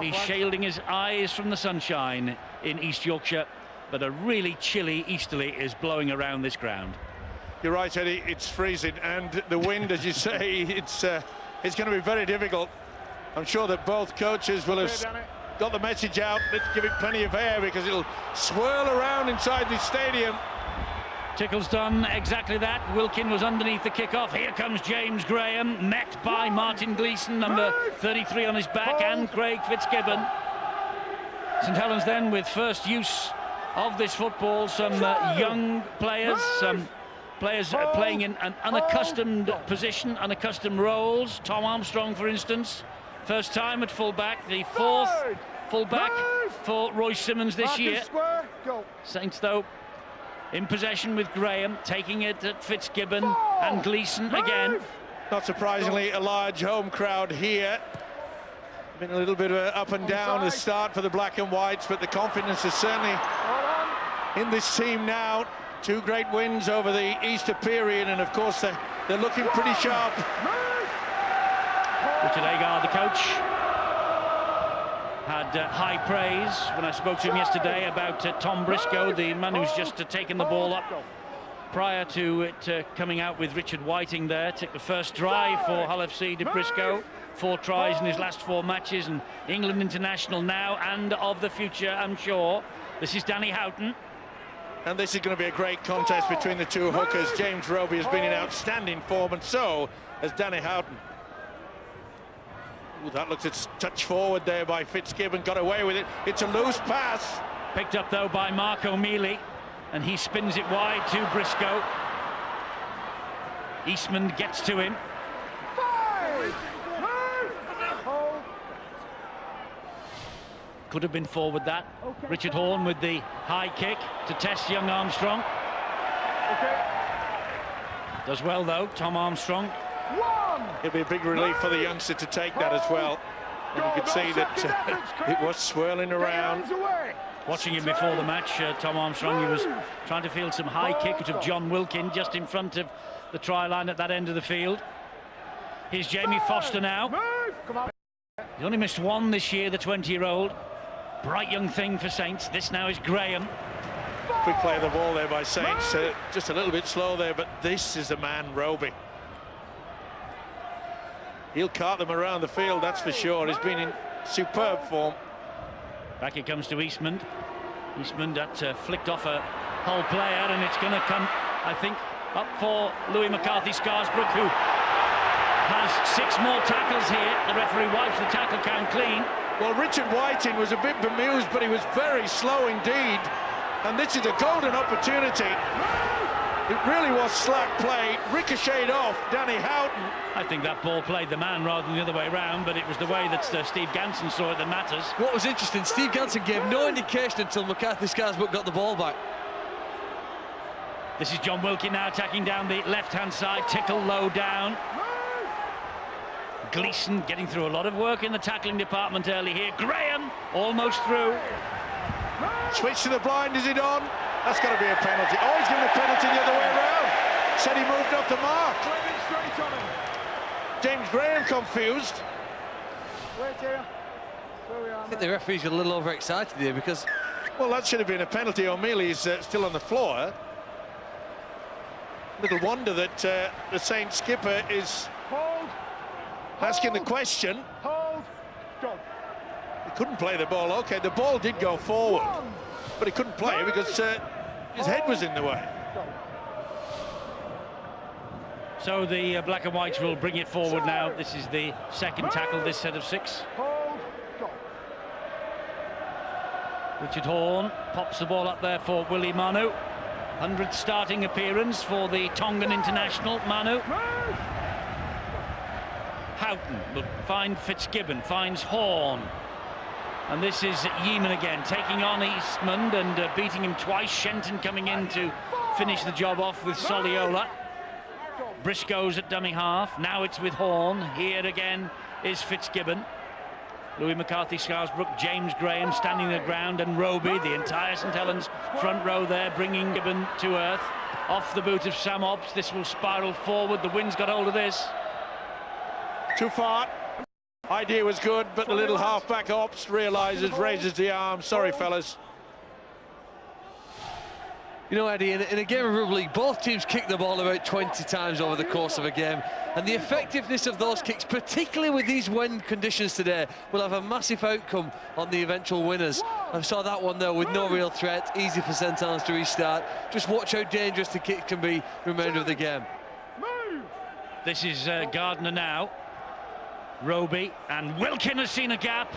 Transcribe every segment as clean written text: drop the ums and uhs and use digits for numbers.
He's shielding his eyes from the sunshine in East Yorkshire, but a really chilly easterly is blowing around this ground. You're right, Eddie, it's freezing, and the wind, as you say, it's going to be very difficult. I'm sure that both coaches will have got the message out, let's give it plenty of air, because it'll swirl around inside the stadium. Tickle's done exactly that. Wilkin was underneath the kickoff. Here comes James Graham, met by Martin Gleeson, number 33 on his back, and Craig Fitzgibbon. St Helens then with first use of this football, some young players, some players playing in an unaccustomed position, unaccustomed roles. Tom Armstrong, for instance, first time at full-back, the fourth full-back for Roy Simmons this year. Saints, though, in possession with Graham, taking it at Fitzgibbon and Gleeson again. Not surprisingly, a large home crowd here. Been a little bit of up and down the start for the black and whites, but the confidence is certainly in this team now. Two great wins over the Easter period, and of course they're looking pretty sharp. Richard Agar, the coach, had high praise when I spoke to him yesterday about Tom Briscoe, the man who's just taken the ball up prior to it coming out with Richard Whiting there. Took the first drive for Hull FC to Briscoe. 4 tries in his last 4 matches, and England international now and of the future, I'm sure. This is Danny Houghton. And this is going to be a great contest between the two hookers. James Roby has been in outstanding form, and so has Danny Houghton. Ooh, that looks a touch forward there by Fitzgibbon, got away with it. It's a loose pass. Picked up though by Mark O'Mealy, and he spins it wide to Briscoe. Eastman gets to him. Could have been forward that. Richard Horne with the high kick to test young Armstrong. Does well though, Tom Armstrong. It'll be a big relief for the youngster to take that as well. And you could see that it was swirling around. Watching him before the match, Tom Armstrong, he was trying to field some high kicks of John Wilkin just in front of the try line at that end of the field. Here's Jamie Foster now. He's only missed 1 this year, the 20-year-old. Bright young thing for Saints. This now is Graham. Quick play of the ball there by Saints. Just a little bit slow there, but this is a man, Roby. He'll cart them around the field, that's for sure. He's been in superb form. Back it comes to Eastman. Eastman that flicked off a Hull player, and it's going to come, I think, up for Louis McCarthy Scarsbrook, who has 6 more tackles here. The referee wipes the tackle count clean. Well, Richard Whiting was a bit bemused, but he was very slow indeed. And this is a golden opportunity. It really was slack play, ricocheted off Danny Houghton. I think that ball played the man rather than the other way around, but it was the way that Steve Ganson saw it that matters. What was interesting, Steve Ganson gave no indication until McCarthy Scarsbrook got the ball back. This is John Wilkin now attacking down the left-hand side. Tickle low down. Gleeson getting through a lot of work in the tackling department early here. Graham almost through. Switch to the blind, is it on? That's got to be a penalty. Oh, he's given a penalty the other way around. Said he moved off the mark. Straight on him. James Graham confused. I think the referee's got a little overexcited here because... Well, that should have been a penalty. O'Mealy's still on the floor. Little wonder that the Saints skipper is asking the question. He couldn't play the ball. Okay, the ball did go forward, but he couldn't play because his head was in the way. So the black and whites will bring it forward now. This is the second tackle, this set of 6. Richard Horne pops the ball up there for Willie Manu. 100th starting appearance for the Tongan international, Manu. Houghton will find Fitzgibbon, finds Horne. And this is Yeeman again, taking on Eastman and beating him twice. Shenton coming in to finish the job off with Soliola. Briscoe's at dummy half. Now it's with Horne. Here again is Fitzgibbon. Louis McCarthy Scarsbrook, James Graham standing the ground, and Roby, the entire St Helens front row there, bringing Gibbon to earth. Off the boot of Sam Obbs. This will spiral forward. The wind's got hold of this. Too far. Idea was good, but the little half-back ops realises, raises the arm. Sorry, fellas. You know, Eddie, in a game of rugby league, both teams kick the ball about 20 times over the course of a game, and the effectiveness of those kicks, particularly with these wind conditions today, will have a massive outcome on the eventual winners. I saw that one there with no real threat, easy for St Helens to restart. Just watch how dangerous the kick can be the remainder of the game. This is Gardner now. Roby, and Wilkin has seen a gap.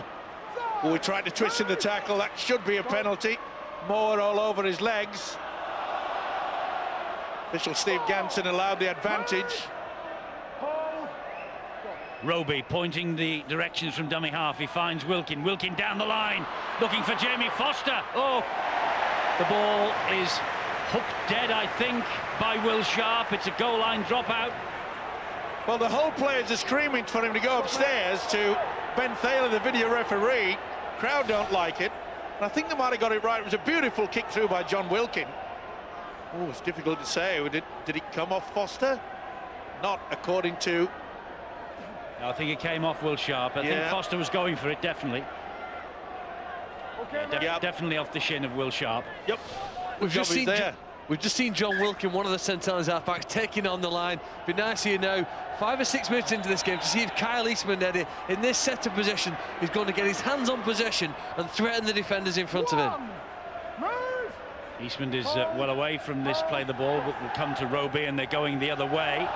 Oh, we tried to twist in the tackle. That should be a penalty. Moore all over his legs. Official Steve Ganson allowed the advantage. Roby pointing the directions from dummy half. He finds Wilkin. Wilkin down the line, looking for Jamie Foster. Oh, the ball is hooked dead, I think, by Will Sharp. It's a goal line dropout. Well, the whole players are screaming for him to go upstairs to Ben Thaler, the video referee. Crowd don't like it. And I think they might have got it right. It was a beautiful kick through by John Wilkin. Oh, it's difficult to say. Did it come off Foster? Not according to... I think it came off Will Sharp. I think Foster was going for it, definitely. Definitely off the shin of Will Sharp. Yep. We've just seen John Wilkin, one of the St Helens halfbacks, taking on the line. Be nice here now, 5 or 6 minutes into this game, to see if Kyle Eastman, Eddie, in this set of possession, is going to get his hands on possession and threaten the defenders in front of him. Eastman is well away from this play the ball, but will come to Roby, and they're going the other way.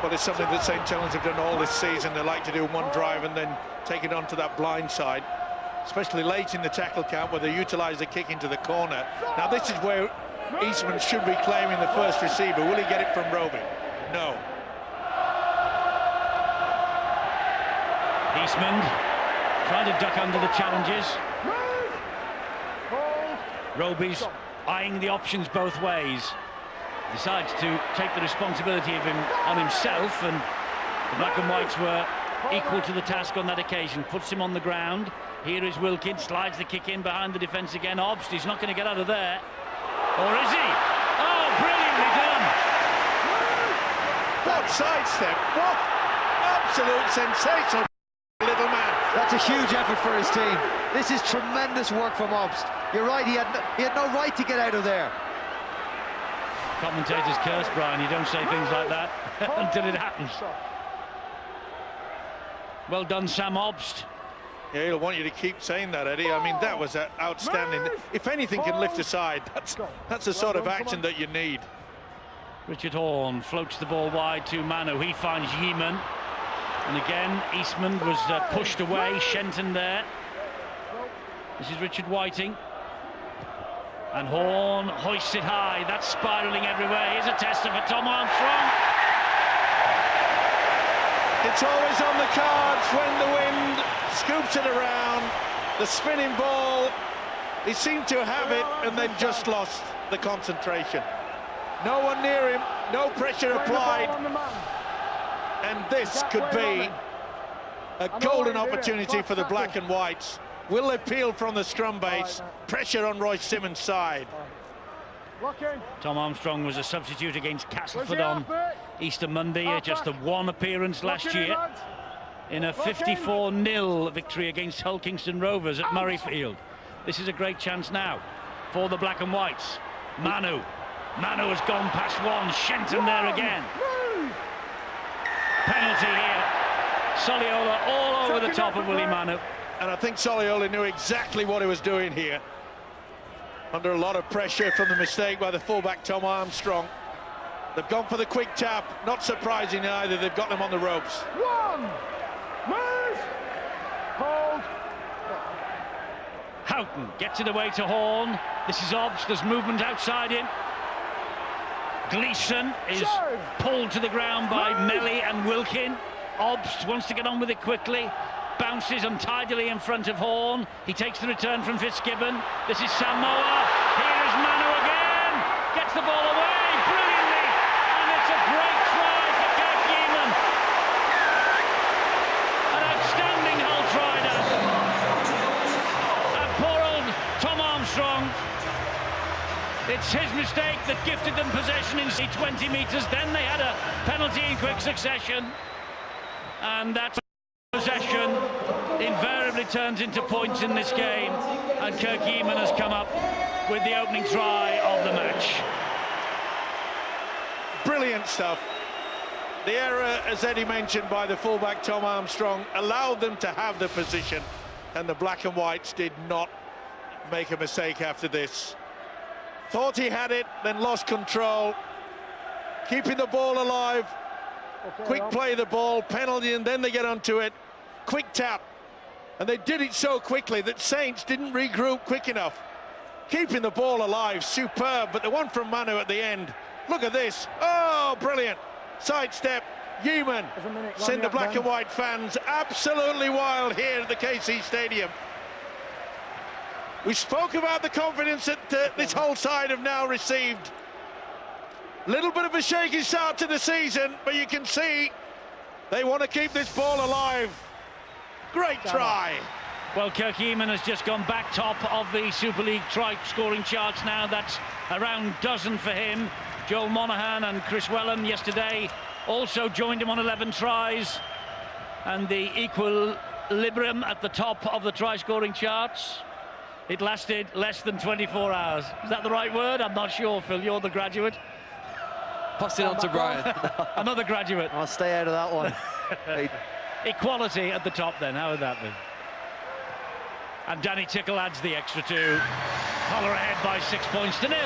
Well, it's something that St Helens have done all this season. They like to do one drive and then take it onto that blind side, especially late in the tackle count where they utilise the kick into the corner. Now, this is where Eastman should be claiming the first receiver. Will he get it from Roby? No. Eastman trying to duck under the challenges. Roby's eyeing the options both ways. Decides to take the responsibility of him on himself, and the Black and Whites were equal to the task on that occasion. Puts him on the ground. Here is Wilkin, slides the kick in behind the defence again. Obst, he's not going to get out of there. Or is he? Oh, brilliantly done! What sidestep! What absolute sensational little man! That's a huge effort for his team. This is tremendous work from Obst. You're right, he had no right to get out of there. Commentators curse, Brian. You don't say things like that until it happens. Well done, Sam Obst. Yeah, he'll want you to keep saying that, Eddie. I mean, that was outstanding. If anything can lift aside, that's the sort of action that you need. Richard Horn floats the ball wide to Manu. He finds Yeeman. And again, Eastman was pushed away. Shenton there. This is Richard Whiting. And Horn hoists it high. That's spiralling everywhere. Here's a tester for Tom Armstrong. It's always on the cards when the wind scoops it around. The spinning ball, he seemed to have it and then just lost the concentration. No one near him, no pressure applied. And this could be a golden opportunity for the Black and Whites. Will they peel from the scrum base? Pressure on Roy Simmons' side. Tom Armstrong was a substitute against Castleford on Easter Monday. Just the one appearance last year in a 54-0 victory against Hull Kingston Rovers at Murrayfield. This is a great chance now for the Black and Whites. Manu has gone past one. Shenton there again. Penalty here. Soliola all over the top of Willie Manu. And I think Soliola knew exactly what he was doing here. Under a lot of pressure from the mistake by the fullback Tom Armstrong. They've gone for the quick tap. Not surprising either. They've got them on the ropes. One, move, hold. Houghton gets it away to Horn. This is Obst. There's movement outside him. Gleeson is pulled to the ground by Melly and Wilkin. Obst wants to get on with it quickly. Bounces untidily in front of Horn. He takes the return from Fitzgibbon. This is Samoa. Here is Manu again. Gets the ball away brilliantly. And it's a great try for Kirk Yeeman. An outstanding Hull try now. And poor old Tom Armstrong. It's his mistake that gifted them possession in 20 metres. Then they had a penalty in quick succession. And that's invariably turns into points in this game, and Kirk Yeaman has come up with the opening try of the match. Brilliant stuff. The error, as Eddie mentioned, by the fullback Tom Armstrong allowed them to have the position, and the black and whites did not make a mistake after this. Thought he had it, then lost control, keeping the ball alive. Quick play the ball, penalty, and then they get onto it. Quick tap, and they did it so quickly that Saints didn't regroup quick enough. Keeping the ball alive, superb, but the one from Manu at the end, look at this. Oh, brilliant. Sidestep, Yeaman, send the black and white fans absolutely wild here at the KC Stadium. We spoke about the confidence that this whole side have now received. Little bit of a shaky start to the season, but you can see they want to keep this ball alive. Great try. Well, Kirk Yeaman has just gone back top of the Super League try-scoring charts now. That's around dozen for him. Joel Monaghan and Chris Whelan yesterday also joined him on 11 tries. And the equilibrium at the top of the try-scoring charts, it lasted less than 24 hours. Is that the right word? I'm not sure, Phil. You're the graduate. Pass it on to Brian. Another graduate. I'll stay out of that one. Equality at the top then. How would that be? And Danny Tickle adds the extra two. Collar ahead by 6 points to 0.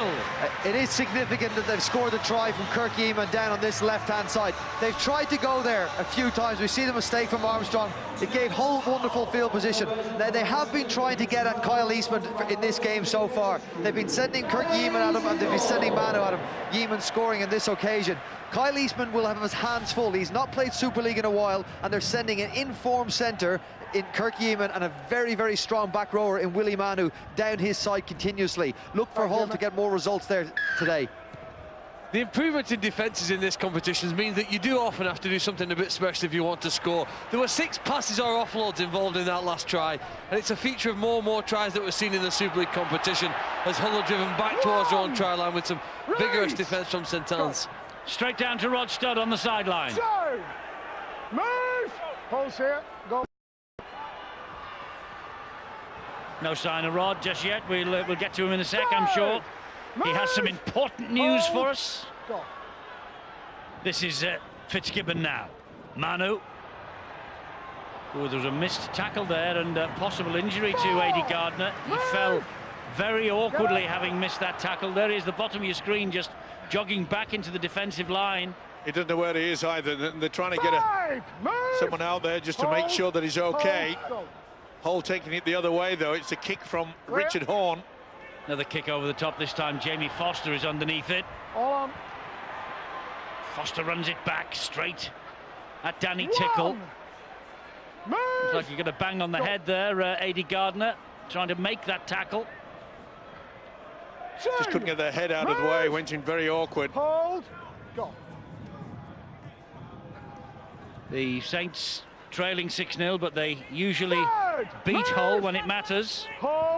It is significant that they've scored the try from Kirk Yeaman down on this left-hand side. They've tried to go there a few times. We see the mistake from Armstrong. It gave Hull wonderful field position. Now, they have been trying to get at Kyle Eastman in this game so far. They've been sending Kirk Yeaman at him, and they've been sending Manu at him. Yeaman scoring on this occasion. Kyle Eastman will have his hands full. He's not played Super League in a while, and they're sending an in-form centre in Kirk Yeaman and a very, very strong back rower in Willie Manu down his side continuously. Look for Hull to get more results there today. The improvement in defences in this competition means that you do often have to do something a bit special if you want to score. There were 6 passes or offloads involved in that last try, and it's a feature of more and more tries that we're seeing in the Super League competition as Hull are driven back towards their own try line with some vigorous defence from St Helens. Straight down to Rod Studd on the sideline. Move! Pulse here, go. No sign of Rod just yet. We'll get to him in a sec, I'm sure. He has some important news for us. This is Fitzgibbon now. Manu. Oh, there was a missed tackle there and possible injury to A.D. Gardner. He fell very awkwardly having missed that tackle. There he is, the bottom of your screen, just jogging back into the defensive line. He doesn't know where he is either. They're trying to get someone out there just to make sure that he's okay. Hull taking it the other way, though. It's a kick from Richard Horn. Another kick over the top this time. Jamie Foster is underneath it. Foster runs it back straight at Danny Tickle. Looks like you're going to bang on the head there, A.D. Gardner, trying to make that tackle. Just couldn't get their head out of the way. Went in very awkward. Hold. Go. The Saints trailing 6-0, but they usually beat Hull when it matters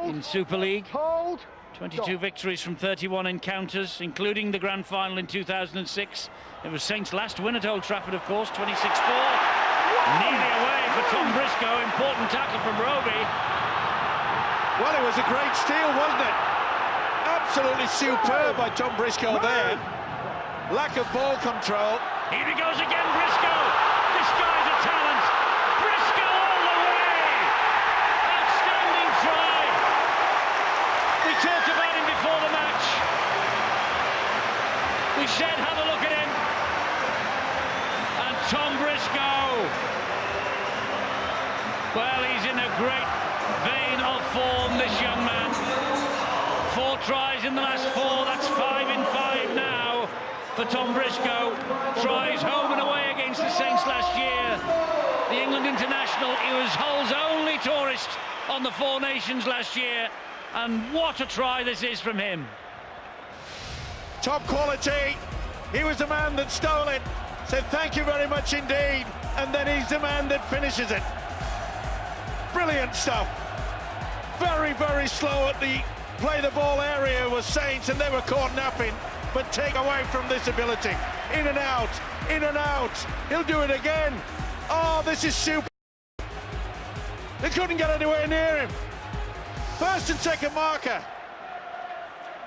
in Super League. 22 victories from 31 encounters, including the grand final in 2006. It was Saints' last win at Old Trafford, of course, 26-4. Nearly away for Tom Briscoe. Important tackle from Roby. Well, it was a great steal, wasn't it? Absolutely superb by Tom Briscoe there. Lack of ball control. Here he goes again, Briscoe. This guy's a talent. Briscoe all the way. Outstanding try. We talked about him before the match. We said, have a look at him. And Tom Briscoe, well, he's in a great vein of form, this young man. 4 tries in the last 4. That's 5 in 5 now for Tom Briscoe. Tries home and away against the Saints last year. The England international, he was Hull's only tourist on the Four Nations last year. And what a try this is from him. Top quality. He was the man that stole it. Said thank you very much indeed. And then he's the man that finishes it. Brilliant stuff. Very, very slow at the play the ball area was Saints, and they were caught napping. But take away from this ability. In and out, in and out. He'll do it again. Oh, this is super. They couldn't get anywhere near him. First and second marker.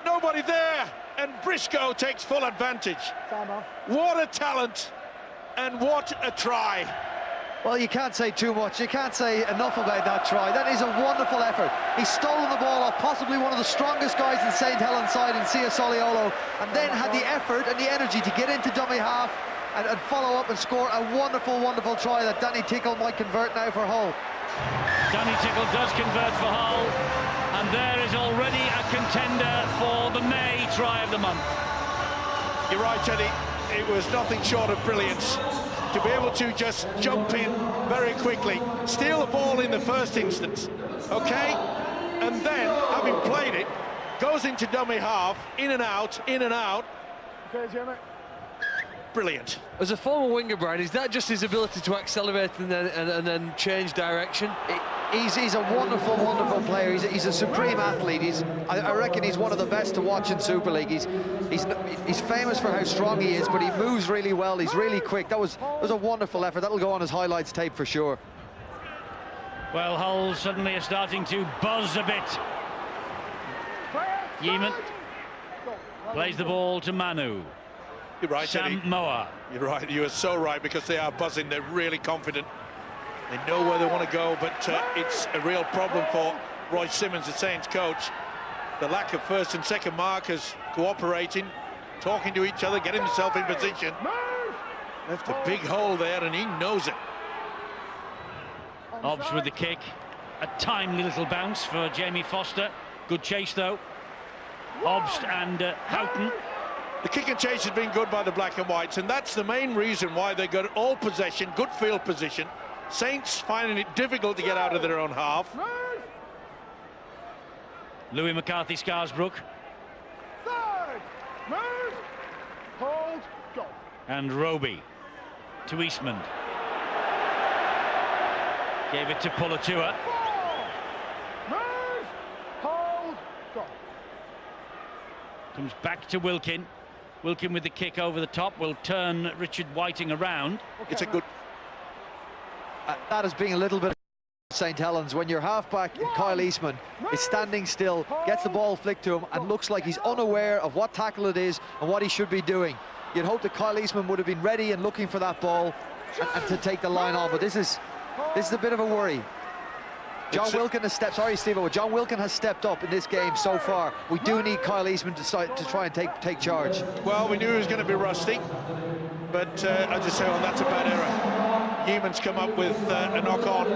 Nobody there, and Briscoe takes full advantage. What a talent, and what a try. Well, you can't say too much. You can't say enough about that try. That is a wonderful effort. He's stolen the ball off possibly one of the strongest guys in St Helens side in Sia Soliolo, and then had the effort and the energy to get into dummy half and follow up and score a wonderful, wonderful try that Danny Tickle might convert now for Hull. Danny Tickle does convert for Hull, and there is already a contender for the May try of the month. You're right, Eddie. It was nothing short of brilliance to be able to just jump in very quickly, steal the ball in the first instance, okay? And then, having played it, goes into dummy half, in and out, in and out. Okay, Jimmy. Brilliant. As a former winger, Brian, is that just his ability to accelerate and then change direction? He's a wonderful, wonderful player. He's a supreme athlete. I reckon he's one of the best to watch in Super League. He's famous for how strong he is, but he moves really well. He's really quick. That was a wonderful effort. That'll go on his highlights tape for sure. Well, Hull suddenly are starting to buzz a bit. Yeaman plays the ball to Manu. You're right, Sam Eddie. Moa. You're right, you are so right, because they are buzzing. They're really confident. They know where they want to go, but it's a real problem for Roy Simmons, the Saints coach. The lack of first and second markers cooperating, talking to each other, getting himself in position. Left a big hole there, and he knows it. Hobbs with the kick. A timely little bounce for Jamie Foster. Good chase, though. Hobbs and Houghton. The kick and chase has been good by the black and whites, and that's the main reason why they got all possession, good field position. Saints finding it difficult to get out of their own half. Louis McCarthy, Scarsbrook. Third. Move. Hold. Go. And Roby to Eastman. Gave it to Pulatua. Move. Hold. Go. Comes back to Wilkin. Wilkin with the kick over the top will turn Richard Whiting around. It's a good... That is being a little bit St Helens when your halfback Kyle Eastman is standing still, gets the ball flicked to him, and looks like he's unaware of what tackle it is and what he should be doing. You'd hope that Kyle Eastman would have been ready and looking for that ball and to take the line on, but this is a bit of a worry. John Wilkin has stepped. Sorry, Steve, but John Wilkin has stepped up in this game so far. We do need Kyle Eastman to try and take charge. Well, we knew he was going to be rusty, but as I say, well, that's a bad error. Yeaman's come up with a knock-on.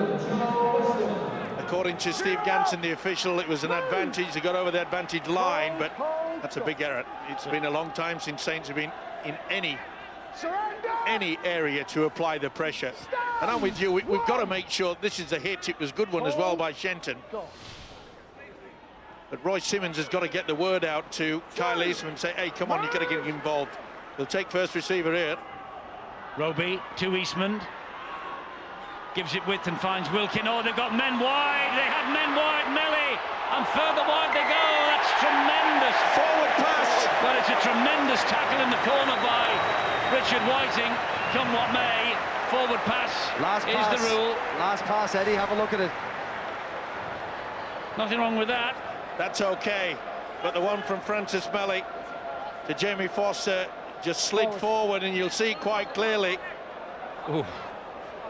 According to Steve Ganson, the official, it was an advantage. They got over the advantage line, but that's a big error. It's been a long time since Saints have been in any area to apply the pressure. And I'm with you, we've got to make sure this is a hit. It was a good one as well by Shenton. But Roy Simmons has got to get the word out to Kyle Eastman and say, hey, come on, you've got to get involved. They'll take first receiver here. Roby to Eastman. Gives it width and finds Wilkin. Oh, they've got men wide. They have men wide, Melly. And further wide they go. That's tremendous. Forward pass. Well, it's a tremendous tackle in the corner by Richard Whiting. Come what may, forward pass is the rule. Last pass, Eddie, have a look at it. Nothing wrong with that. That's okay. But the one from Francis Melly to Jamie Foster just slid forward, and you'll see quite clearly. Ooh.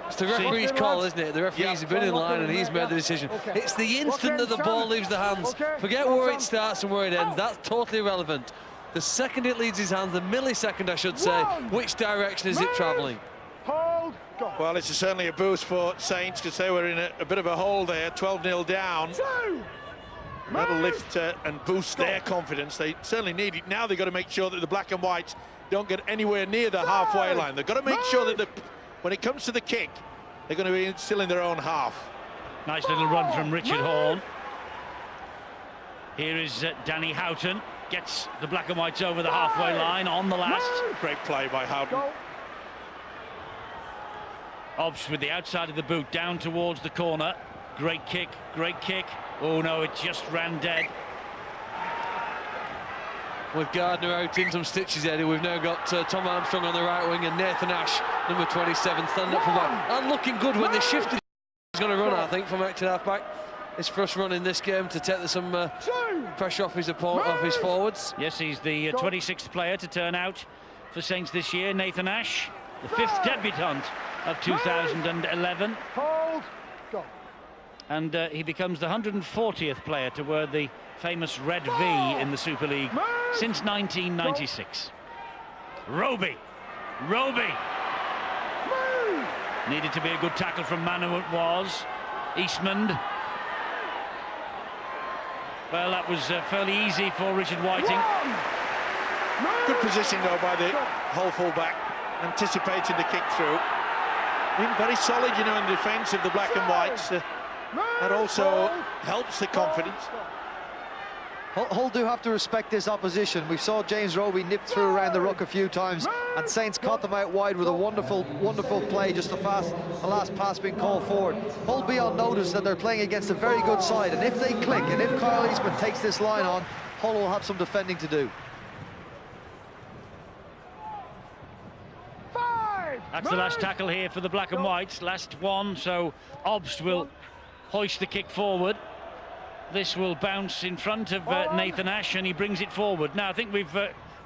It's the referee's call, isn't it? The referee's been in line and he's made the decision. It's the instant that the ball leaves the hands. Forget where it starts and where it ends. That's totally irrelevant. The second it leaves his hands, the millisecond, I should say, which direction is it travelling? Hold. Go. Well, it's certainly a boost for Saints, because they were in a bit of a hole there, 12-0 down. That'll lift and boost their confidence. They certainly need it. Now they've got to make sure that the black and whites don't get anywhere near the halfway line. They've got to make sure that when it comes to the kick, they're going to be still in their own half. Nice little run from Richard Horn. Here is Danny Houghton. Gets the black and whites over the halfway line on the last. Great play by Houghton. Hobbs with the outside of the boot down towards the corner. Great kick, great kick. Oh no, it just ran dead. With Gardner out in some stitches, Eddie, we've now got Tom Armstrong on the right wing and Nathan Ash, number 27, standing up for back. And looking good when they shifted He's going to run, I think, from acting half-back. His first run in this game to take some pressure off his opponent, off his forwards. Yes, he's the 26th player to turn out for Saints this year, Nathan Ash, the 5th debutant of 2011. Hold, go. And he becomes the 140th player to wear the famous red V in the Super League since 1996. Roby. Needed to be a good tackle from Manu, it was. Eastman. Well, that was fairly easy for Richard Whiting. Good position, though, by the whole full-back, anticipating the kick through. Been very solid, you know, in defence of the black and whites. That also helps the confidence. Hull do have to respect this opposition. We saw James Roby nip through around the ruck a few times, and Saints caught them out wide with a wonderful play, just the last pass being called forward. Hull be on notice that they're playing against a very good side, and if they click, and if Kyle Eastman takes this line on, Hull will have some defending to do. That's the last tackle here for the black and whites, last one, so Obst will hoist the kick forward. This will bounce in front of Nathan Ash, and he brings it forward. Now, I think we've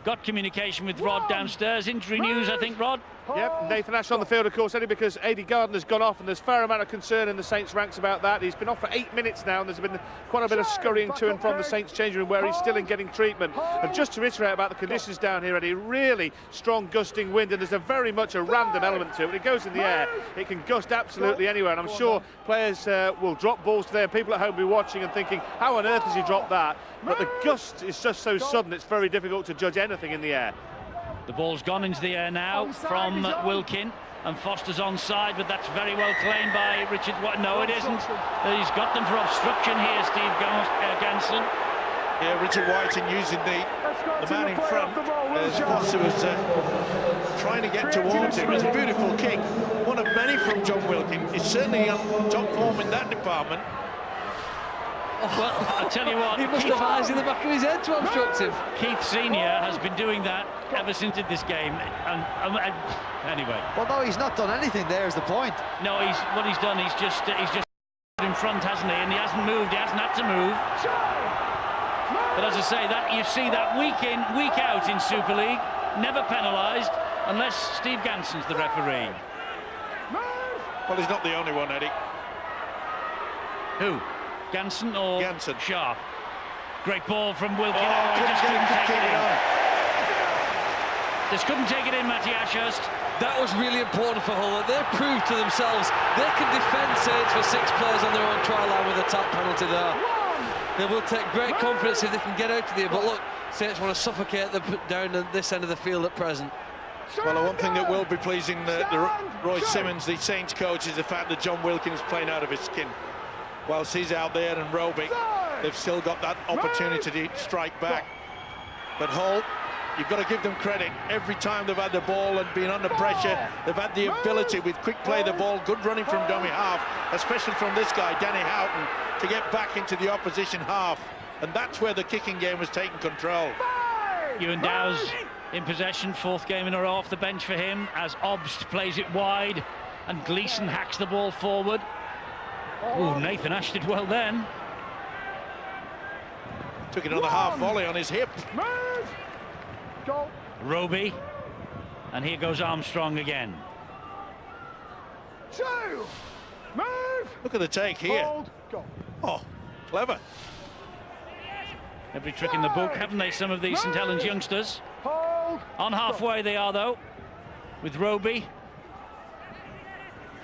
got communication with Rod downstairs. Injury news, I think, Rod? Yep, Nathan Ash on the field, of course, only because Aidy Gardner's gone off, and there's a fair amount of concern in the Saints ranks about that. He's been off for 8 minutes now, and there's been quite a bit of scurrying to and from the Saints changing room where he's still in getting treatment. And just to reiterate about the conditions down here, Eddie, really strong gusting wind, and there's a very much a random element to it. When it goes in the air, it can gust absolutely anywhere, and I'm sure players will drop balls today, and people at home will be watching and thinking, how on earth has he dropped that? But the gust is just so sudden, it's very difficult to judge anything in the air. The ball's gone into the air now from Wilkin, and Foster's onside, but that's very well claimed by Richard White. No, it isn't. He's got them for obstruction here, Steve Ganson. Yeah, Richard Whiting using the man in front as Foster was trying to get towards him. It's a beautiful kick, one of many from John Wilkin. He's certainly on top form in that department. Well, I'll tell you what, he must have eyes in the back of his head to obstruct him. Keith Senior has been doing that ever since in this game, and anyway. Well, no, he's not done anything. There's the point. No, what he's done, he's just in front, hasn't he? And he hasn't moved. He hasn't had to move. But as I say, that you see that week in, week out in Super League, never penalised unless Steve Ganson's the referee. Well, he's not the only one, Eddie. Who? Ganson or Ganson. Shaw? Great ball from Wilkin. Oh, He just couldn't take it in. on. Just couldn't take it in, Matty Ashurst. That was really important for Hull. They proved to themselves they can defend Saints for 6 players on their own try line with a tap penalty there. They will take great confidence if they can get out of there. But look, Saints want to suffocate them down at this end of the field at present. Well, the one thing that will be pleasing Roy Simmons, the Saints coach, is the fact that John Wilkin is playing out of his skin. Whilst he's out there and Roby, they've still got that opportunity to strike back. But Hull, you've got to give them credit. Every time they've had the ball and been under pressure, they've had the ability with quick play the ball, good running from dummy half, especially from this guy, Danny Houghton, to get back into the opposition half. And that's where the kicking game has taken control. Ewan Dow's in possession, 4th game in a row off the bench for him, as Obst plays it wide and Gleeson hacks the ball forward. Oh, Nathan Ash did well then. Took it on the half volley on his hip. Go. Roby, and here goes Armstrong again. 2. Move. Look at the take here. Hold, go. Oh, clever. Every trick in the book, haven't they, some of these St Helens youngsters? Hold. On halfway they are, though, with Roby.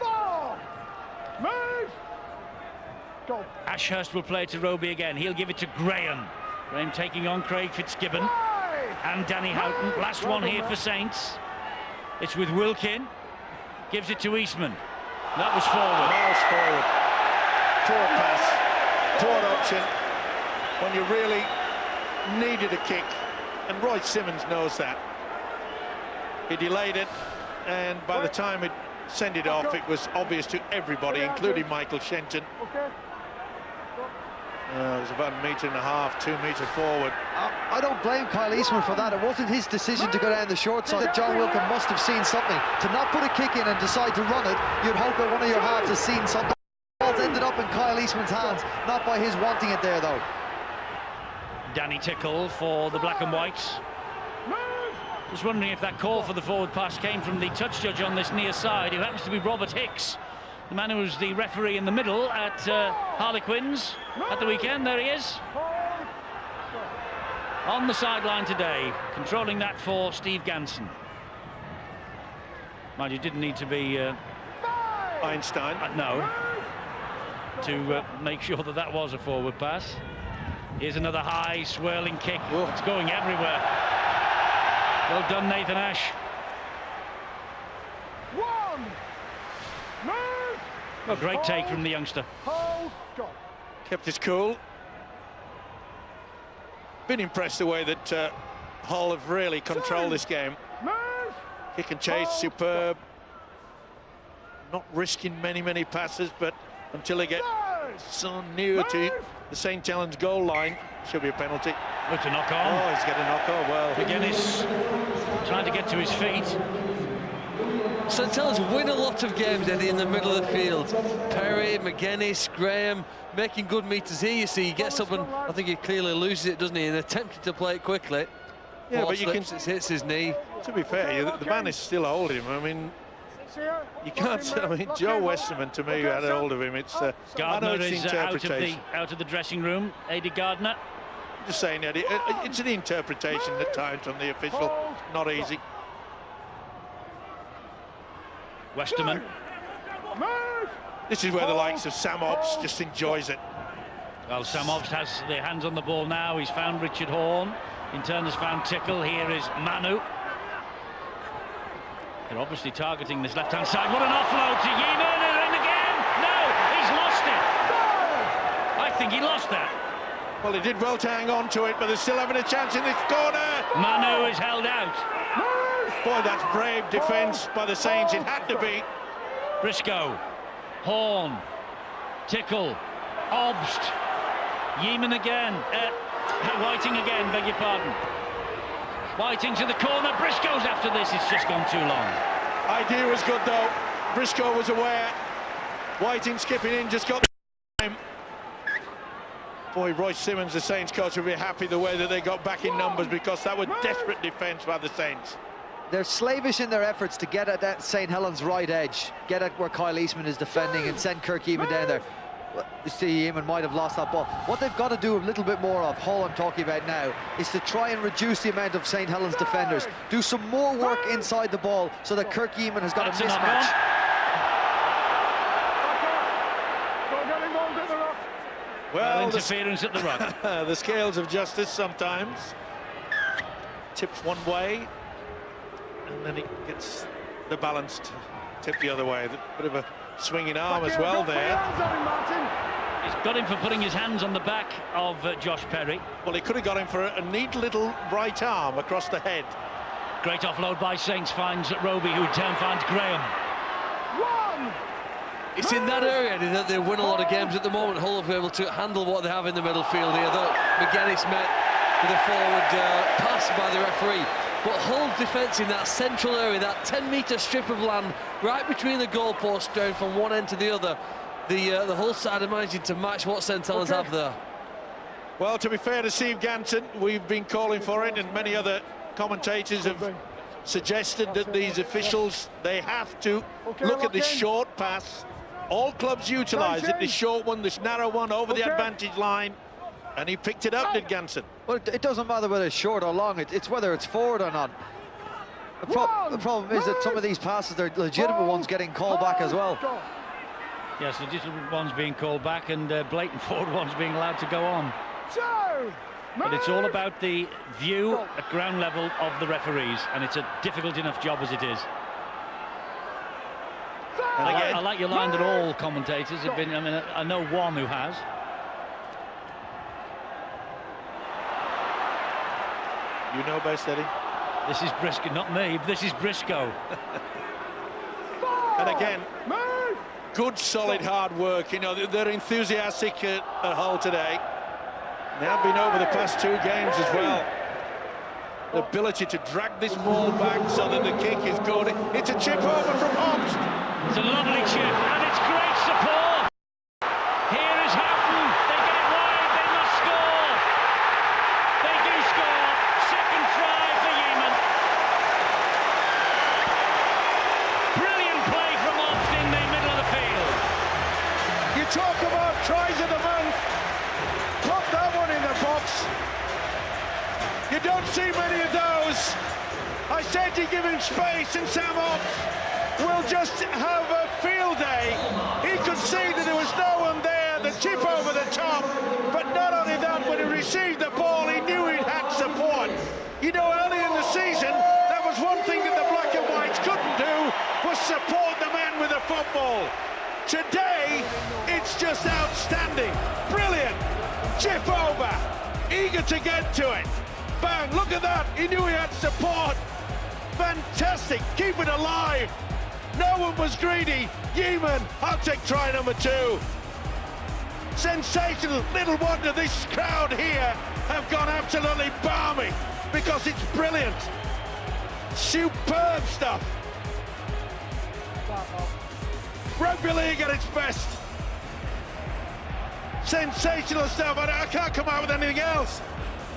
4. Move. Go. Ashurst will play to Roby again. He'll give it to Graham. Graham taking on Craig Fitzgibbon and Danny Houghton. Last one here for Saints. It's with Wilkin. Gives it to Eastman. That was forward. Miles forward. Poor pass. Poor option. When you really needed a kick. And Roy Simmons knows that. He delayed it, and by the time it sent it off, it was obvious to everybody, including Michael Shenton. It was about 1.5 meters, 2 meters forward. I don't blame Kyle Eastman for that. It wasn't his decision to go down the short side. That John Wilkin must have seen something. To not put a kick in and decide to run it, you'd hope that one of your halves has seen something. up in Kyle Eastman's hands, not by his wanting it there, though. Danny Tickle for the black and whites. Just wondering if that call for the forward pass came from the touch judge on this near side, who happens to be Robert Hicks, the man who was the referee in the middle at Harlequins at the weekend. There he is, on the sideline today, controlling that for Steve Ganson. Mind you, didn't need to be Einstein. No, to make sure that that was a forward pass. Here's another high swirling kick. Whoa. It's going everywhere. Well done, Nathan Ash. A great take from the youngster. Kept his cool. Been impressed the way that Hull have really controlled this game. Kick and chase, superb. Not risking many passes, but until they get so near to the St Helens goal line, should be a penalty. Look to knock on. Oh, he's getting a knock on. Well, McGuinness trying to get to his feet. St Helens win a lot of games, Eddie, in the middle of the field. Perry, McGuinness, Graham making good meters. Here you see he gets up and I think he clearly loses it, doesn't he, and attempted to play it quickly. yeah, Ball but you can. slips, it hits his knee. To be fair, the man is still holding him. I mean, you can't. I mean, Joe Westerman to me had a hold of him. It's I know Gardner it's is interpretation. out of the dressing room. Eddie Gardner. Just saying, Eddie, it's an interpretation at times from the official. Not easy. Westerman. This is where the likes of Sam Ops just enjoys it. Well, Sam Obst has their hands on the ball now. He's found Richard Horn. In turn has found Tickle. Here is Manu. They're obviously targeting this left-hand side. What an offload to Yeaman, and in again! No, he's lost it. I think he lost that. Well, he did well to hang on to it, but they're still having a chance in this corner. Manu is held out. Boy, that's brave defence by the Saints. It had to be. Briscoe, Horn, Tickle, Obst, Yeaman again, Whiting again, beg your pardon. Whiting to the corner, Briscoe's after this, it's just gone too long. Idea was good though. Briscoe was aware. Whiting skipping in, just got the time. Boy, Royce Simmons, the Saints coach, will be happy the way that they got back in numbers, because that was desperate defence by the Saints. They're slavish in their efforts to get at that St Helens right edge, get at where Kyle Eastman is defending and send Kirk Eamon down there. You see, Eamon might have lost that ball. What they've got to do a little bit more of, Hull I'm talking about now, is to try and reduce the amount of St Helens defenders. Do some more work inside the ball so that Kirk Eamon has got That's a mismatch. Well, interference at the ruck. the scales of justice sometimes. Tips one way, and then it gets the balance to tip the other way. A bit of a swinging arm as well there. He's got him for putting his hands on the back of Josh Perry. Well, he could have got him for a neat little right arm across the head. Great offload by Saints, finds Roby, who in turn finds Graham. It's in that area that they win a lot of games at the moment. Hull have been able to handle what they have in the middle field here. Though McGuinness met with a forward pass by the referee. But Hull's defence in that central area, that 10-metre strip of land right between the goalposts down from one end to the other, the Hull side are managing to match what St Helens have there. Well, to be fair to Steve Ganson, we've been calling for it, and many other commentators have suggested that these officials, they have to look at this short pass. All clubs utilise it, this short one, this narrow one over the advantage line, and he picked it up, did Ganson. Well, it doesn't matter whether it's short or long, it's whether it's forward or not. The problem is that some of these passes, they're legitimate ones getting called back as well. Yes, legitimate ones being called back and blatant forward ones being allowed to go on. But it's all about the view at ground level of the referees, and it's a difficult enough job as it is. I like your line that all commentators have been. I mean, I know one who has. You know best, Eddie. This is Briscoe, not me. This is Briscoe. And again, good, solid, hard work. You know, they're enthusiastic at Hull today. They have been over the past two games as well. The ability to drag this ball back so that the kick is good. It's a chip over from Obst. It's a lovely chip, and it's great support. talk about tries of the month, put that one in the box. You don't see many of those. I said you give him space, and Sam Hobbs will just have a field day. He could see that there was no one there, the chip over the top, but not only that, when he received the ball, he knew he had support. You know, early in the season, that was one thing that the black and whites couldn't do, was support the man with the football. Today, it's just outstanding. Brilliant. Chip over. Eager to get to it. Bang, look at that. He knew he had support. Fantastic. Keep it alive. No one was greedy. Yeaman, I'll take try number 2. Sensational. Little wonder this crowd here have gone absolutely balmy, because it's brilliant. Superb stuff. Rugby league at its best. Sensational stuff. I can't come out with anything else.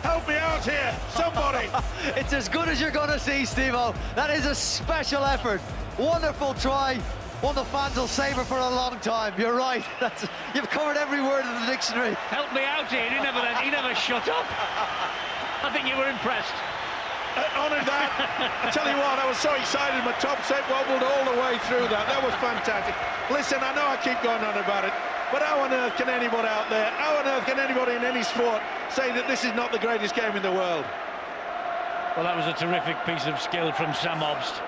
Help me out here, somebody. It's as good as you're going to see, Steve-O. That is a special effort. Wonderful try. One the fans will savour for a long time. You're right. You've covered every word in the dictionary. Help me out here. He never shut up. I think you were impressed. Honoured that. I tell you what, I was so excited. My top set wobbled all the way through that. That was fantastic. Listen, I know I keep going on about it, but how on earth can anybody out there, how on earth can anybody in any sport say that this is not the greatest game in the world? Well, that was a terrific piece of skill from Sam Obst.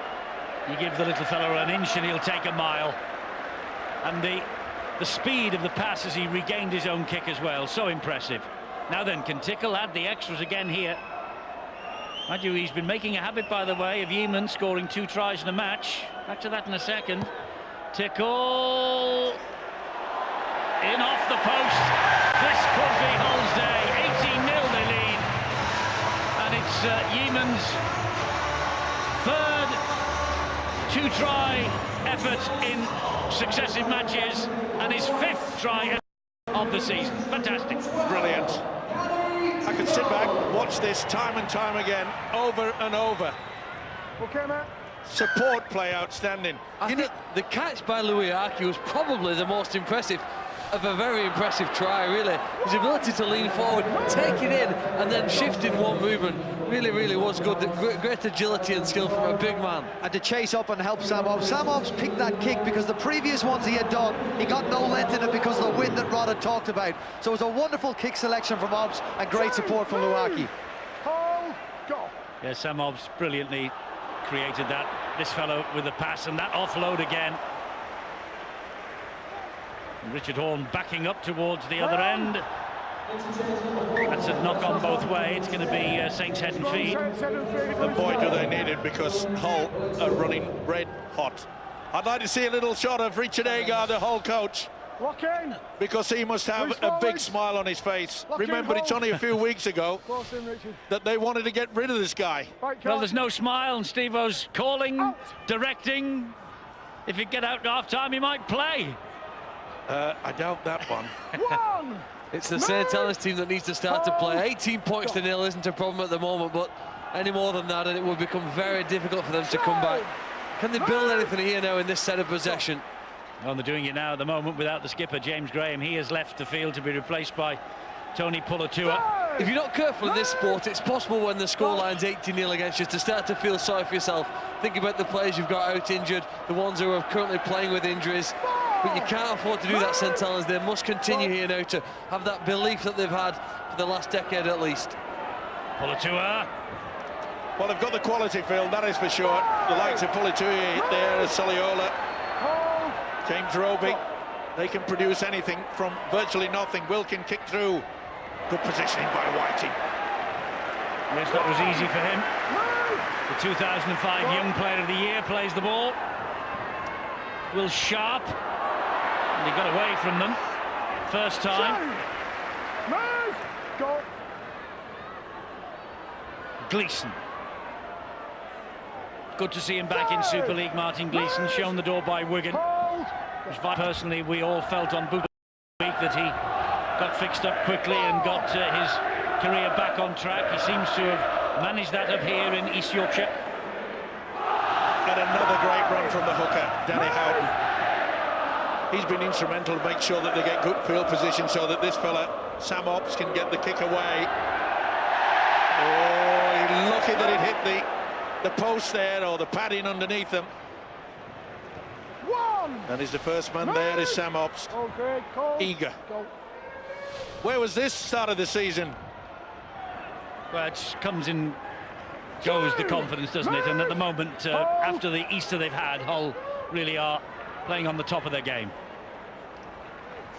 You give the little fellow an inch and he'll take a mile. And the speed of the pass as he regained his own kick as well, so impressive. Now then, can Tickle add the extras again here? Mind you, he's been making a habit, by the way, of Yeaman scoring 2 tries in a match. Back to that in a second. Tickle in off the post. This could be Hull's day. 18-0 they lead, and it's Yeaman's 3rd 2-try effort in successive matches, and his 5th try of the season. Fantastic. Brilliant. I could sit back, watch this time and time again, over and over. Okay, Matt. Support play outstanding. I think the catch by Luiaki was probably the most impressive of a very impressive try, really. His ability to lean forward, take it in, and then shift in one movement really was good. Great agility and skill from a big man. And to chase up and help Sam Hobbs. Sam Hobbs picked that kick because the previous ones he had done, he got no length in it because of the wind that Rod had talked about. So it was a wonderful kick selection from Hobbs and great support from Luiaki. Hold, go. Yeah, Sam Hobbs brilliantly created that. This fellow with the pass and that offload again. And Richard Horne backing up towards the other end. That's a knock on both ways. It's going to be Saints head and feet. And boy, do they need it, because Hull are running red hot. I'd like to see a little shot of Richard Agar, the Hull coach, Lock in. because he must have a big smile on his face. Remember, it's only a few weeks ago that they wanted to get rid of this guy. Well, there's no smile, and Steve-O's calling, directing. If he get out at half-time, he might play. I doubt that one. It's the St Helens team that needs to start to play. 18 points to 0 isn't a problem at the moment, but any more than that and it will become very difficult for them to come back. Can they build anything here now in this set of possession? Well, they're doing it now at the moment without the skipper, James Graham. He has left the field to be replaced by Tony Pulatua. If you're not careful in this sport, it's possible when the scoreline's 18-0 against you to start to feel sorry for yourself. Think about the players you've got out injured, the ones who are currently playing with injuries. But you can't afford to do that, St Helens. They must continue here now to have that belief that they've had for the last decade at least. Pulatua. Well, they've got the quality field, that is for sure. The likes of Pulatua there, Soliola, James Roby. They can produce anything from virtually nothing. Wilkin kicked through. Good positioning by Whiting. Yes, that was easy for him. The 2005 Young Player of the Year plays the ball. Will Sharp. And he got away from them. First time. Move. Go. Gleeson. Good to see him back in Super League, Martin Gleeson, shown the door by Wigan. Which personally we all felt on Booker week that he got fixed up quickly and got his career back on track. He seems to have managed that up here in East Yorkshire. And another great run from the hooker, Danny Houghton. He's been instrumental to make sure that they get good field position so that this fella, Sam Ops, can get the kick away. Oh, he's lucky that it hit the post there, or the padding underneath them. And he's the first man there is Sam Ops. Okay, call. Eager. Go. Where was this start of the season? Well, it comes in, goes the confidence, doesn't it? And at the moment, after the Easter they've had, Hull really are playing on the top of their game.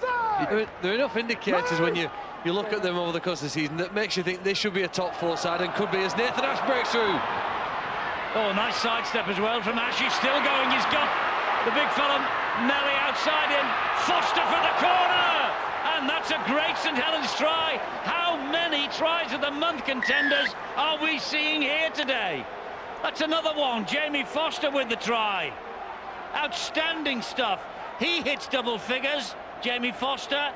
There are enough indicators when you look at them over the course of the season that makes you think they should be a top 4 side, and could be, as Nathan Ash breaks through. Oh, nice sidestep as well from Ash. He's still going. He's got the big fella Nelly outside him. Foster for the corner, and that's a great St Helens try. How many tries of the month contenders are we seeing here today? That's another one. Jamie Foster with the try. Outstanding stuff. He hits double figures. Jamie Foster.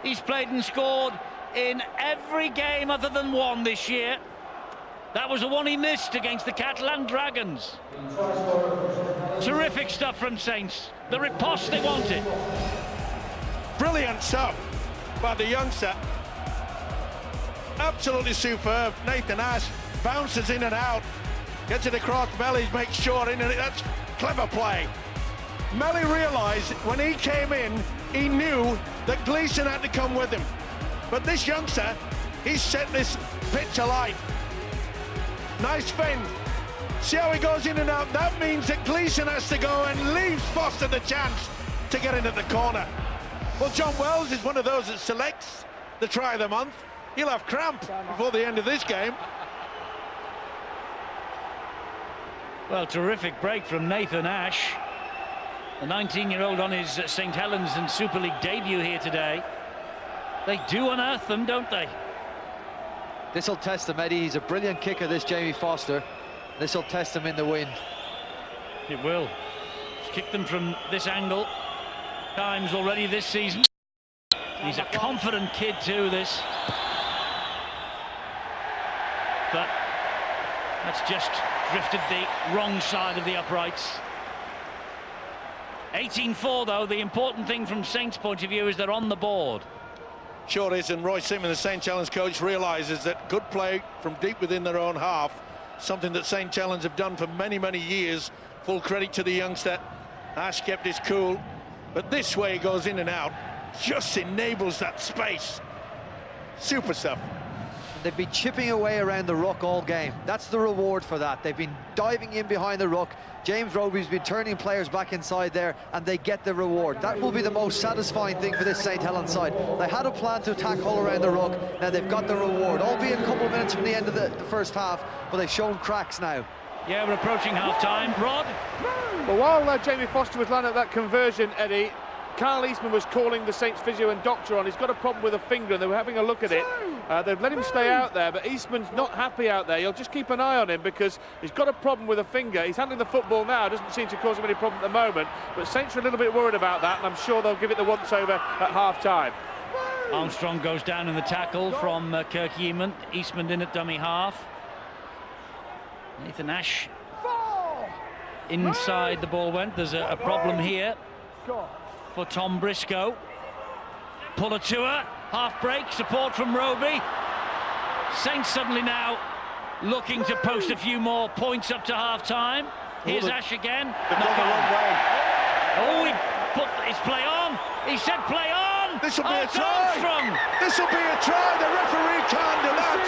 He's played and scored in every game other than one this year. That was the one he missed against the Catalan Dragons. Terrific stuff from Saints. The riposte they wanted. Brilliant stuff by the youngster. Absolutely superb. Nathan Ash bounces in and out, gets it across Melly's, makes sure in, and that's clever play. Melly realised when he came in, he knew that Gleeson had to come with him. But this youngster, he's set this pitch alight. Nice fend. See how he goes in and out? That means that Gleeson has to go and leaves Foster the chance to get into the corner. Well, John Wells is one of those that selects the try of the month. He'll have cramp before the end of this game. Well, terrific break from Nathan Ash. The 19-year-old on his St Helens and Super League debut here today. They do unearth them, don't they? This will test him, Eddie. He's a brilliant kicker, this Jamie Foster. This will test him in the wind. It will. He's kicked them from this angle times already this season. He's a confident kid too, this. But that's just drifted the wrong side of the uprights. 18-4 though. The important thing from Saints' point of view is they're on the board. Sure is, and Roy Simon, the St Helens coach, realises that good play from deep within their own half, something that St Helens have done for many, many years. Full credit to the youngster. Ash kept his cool, but this way he goes in and out, just enables that space. Super stuff. They've been chipping away around the ruck all game. That's the reward for that. They've been diving in behind the ruck. James Roby's been turning players back inside there, and they get the reward. That will be the most satisfying thing for this St Helens side. They had a plan to attack Hull around the ruck. Now they've got the reward, albeit a couple of minutes from the end of the first half, but they've shown cracks now. Yeah, we're approaching half-time. Rod? Well, while Jamie Foster was lining up that conversion, Eddie, Carl Eastman was calling the Saints physio and doctor on. He's got a problem with a finger, and they were having a look at it. They've let him stay out there, but Eastman's not happy out there. You'll just keep an eye on him because he's got a problem with a finger. He's handling the football now. Doesn't seem to cause him any problem at the moment, but Saints are a little bit worried about that, and I'm sure they'll give it the once-over at half-time. Armstrong goes down in the tackle from Kirk Yeaman. Eastman in at dummy half. Nathan Ash inside the ball went. There's a problem here for Tom Briscoe. Pullatua, half break, support from Roby. Saints suddenly now looking to post a few more points up to half-time. Here's Ash again. Oh, he put his play on. He said play on. This will be a try. Armstrong. This will be a try. The referee can't do that.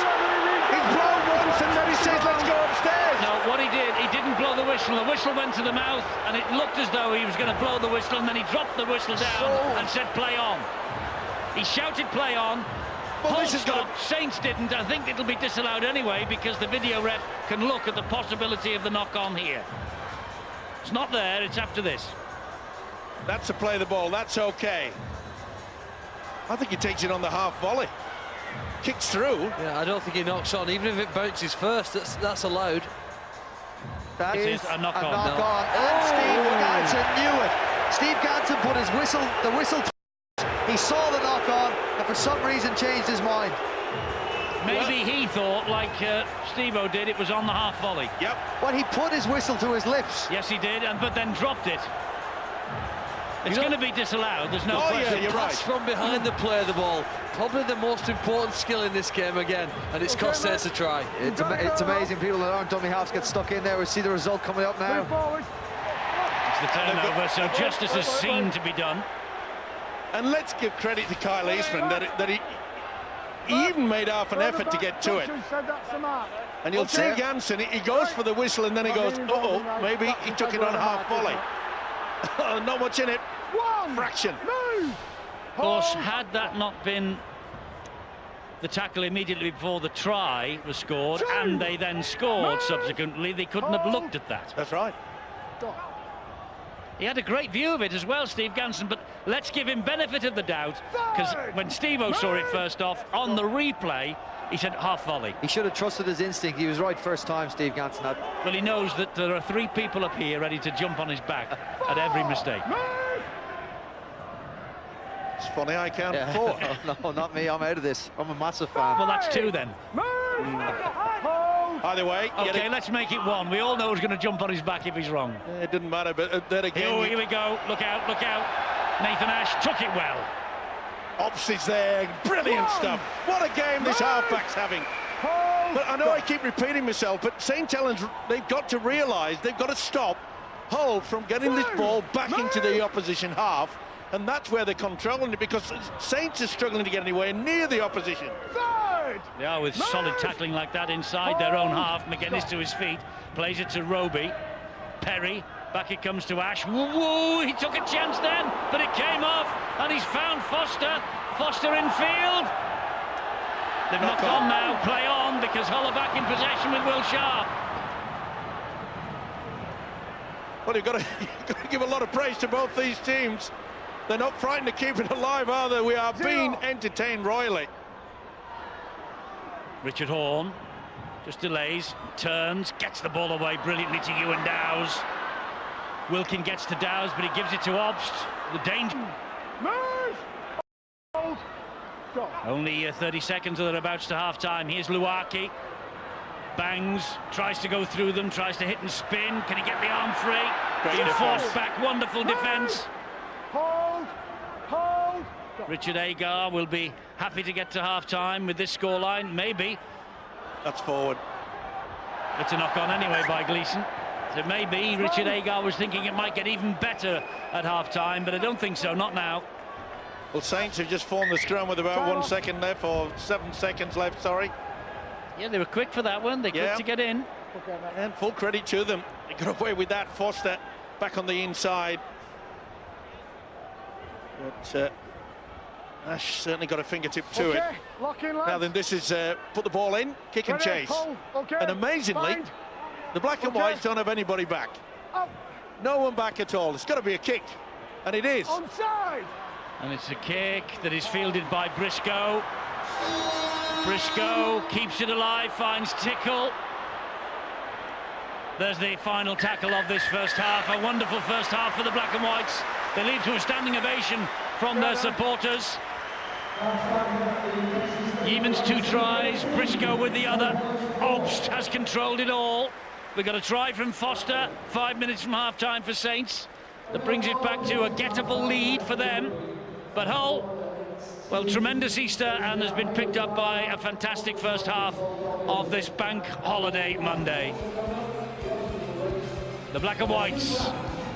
He's blown once and then he says, let's go upstairs. No, what he did, he didn't blow the whistle. The whistle went to the mouth, and it looked as though he was going to blow the whistle, and then he dropped the whistle down and said play on. He shouted play on. Hull stopped, Saints didn't. I think it'll be disallowed anyway because the video ref can look at the possibility of the knock-on here. It's not there, it's after this. That's to play the ball, that's okay. I think he takes it on the half volley. Kicks through. Yeah, I don't think he knocks on. Even if it bounces first, that's allowed. That is a knock-on. And Steve Ganson knew it. Steve Ganson put his whistle, the whistle. He saw the knock-on and for some reason changed his mind. Maybe he thought, like Steve-O did, it was on the half volley. Yep. Well, he put his whistle to his lips. Yes, he did, but then dropped it. It's going to be disallowed, there's no Oh, question. yeah, you're right. Pass from behind the play of the ball, probably the most important skill in this game again, and it's cost Saints a try. It's amazing people that aren't dummy halves get stuck in there. We see the result coming up now. Move forward. It's the turnover, so justice is seen to be done. And let's give credit to Kyle Eastman that he even made half an effort to get to it. And you'll see Jansen, he goes for the whistle and then he goes, uh-oh, maybe he took it on half volley. Not much in it. Fraction. Of course, had that not been the tackle immediately before the try was scored, and they then scored subsequently, they couldn't have looked at that. That's right. He had a great view of it as well, Steve Ganson, but let's give him benefit of the doubt, because when Steve-O saw it first off, on the replay, he said half volley. He should have trusted his instinct. He was right first time, Steve Ganson had. Well, he knows that there are 3 people up here ready to jump on his back at every mistake. It's funny, I count 4. Oh, no, not me. I'm out of this. I'm a massive fan. Well, that's 2 then. Either way, Okay, let's make it 1. We all know who's going to jump on his back if he's wrong. it didn't matter, but then again, Here we go. Look out, look out. Nathan Ash took it well. Ops is there, brilliant stuff. What a game this halfback's having. But I know I keep repeating myself, but St Helens, they've got to realise they've got to stop Hull from getting this ball back into the opposition half, and that's where they're controlling it, because Saints are struggling to get anywhere near the opposition. They are, with solid tackling like that inside their own half. McGuinness to his feet, plays it to Roby. Perry, back it comes to Ash. Whoa, he took a chance then, but it came off, and he's found Foster. Foster in field. They've knocked on now, play on, because Hull are back in possession with Will Sharp. Well, you've got to give a lot of praise to both these teams. They're not frightened to keep it alive, are they? We are being entertained royally. Richard Horn just delays, turns, gets the ball away brilliantly to Ewan Dowes. Wilkin gets to Dowes, but he gives it to Obst. The danger. Move! Hold! Go. Only 30 seconds or thereabouts to half-time. Here's Luaki. Bangs, tries to go through them, tries to hit and spin. Can he get the arm free? Being forced back, wonderful defence. Hold! Hold! Go. Richard Agar will be happy to get to half-time with this scoreline, maybe. That's forward. It's a knock-on anyway by Gleeson. So maybe Richard Agar was thinking it might get even better at half-time, but I don't think so, not now. Well, Saints have just formed the scrum with about 1 second left, or 7 seconds left, sorry. Yeah, they were quick for that one. They quick to get in. And full credit to them. They got away with that. Foster back on the inside. But Ash certainly got a fingertip to it. Lock in, lads. Now then, this is put the ball in, kick and Ready, chase. hold. Okay. And amazingly, Bind. the black and whites don't have anybody back. Up. No one back at all. It's got to be a kick. And it is. Onside. And it's a kick that is fielded by Briscoe. Briscoe keeps it alive, finds Tickle. There's the final tackle of this first half. A wonderful first half for the black and whites. They lead to a standing ovation from their supporters. Evans 2 tries, Briscoe with the other. Obst has controlled it all. We've got a try from Foster, 5 minutes from half-time for Saints. That brings it back to a gettable lead for them. But Hull, well, tremendous Easter, and has been picked up by a fantastic first half of this bank holiday Monday. The black and whites,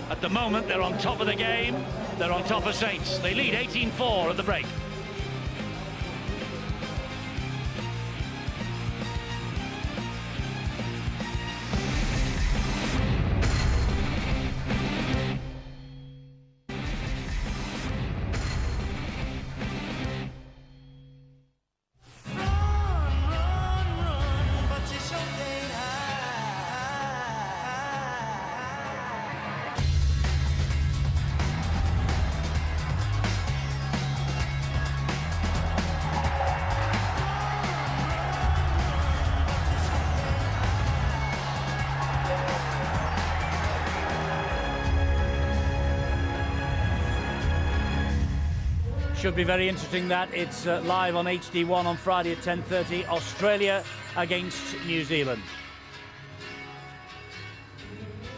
at the moment, they're on top of the game. They're on top of Saints. They lead 18-4 at the break. Should be very interesting that. It's live on HD1 on Friday at 10:30. Australia against New Zealand.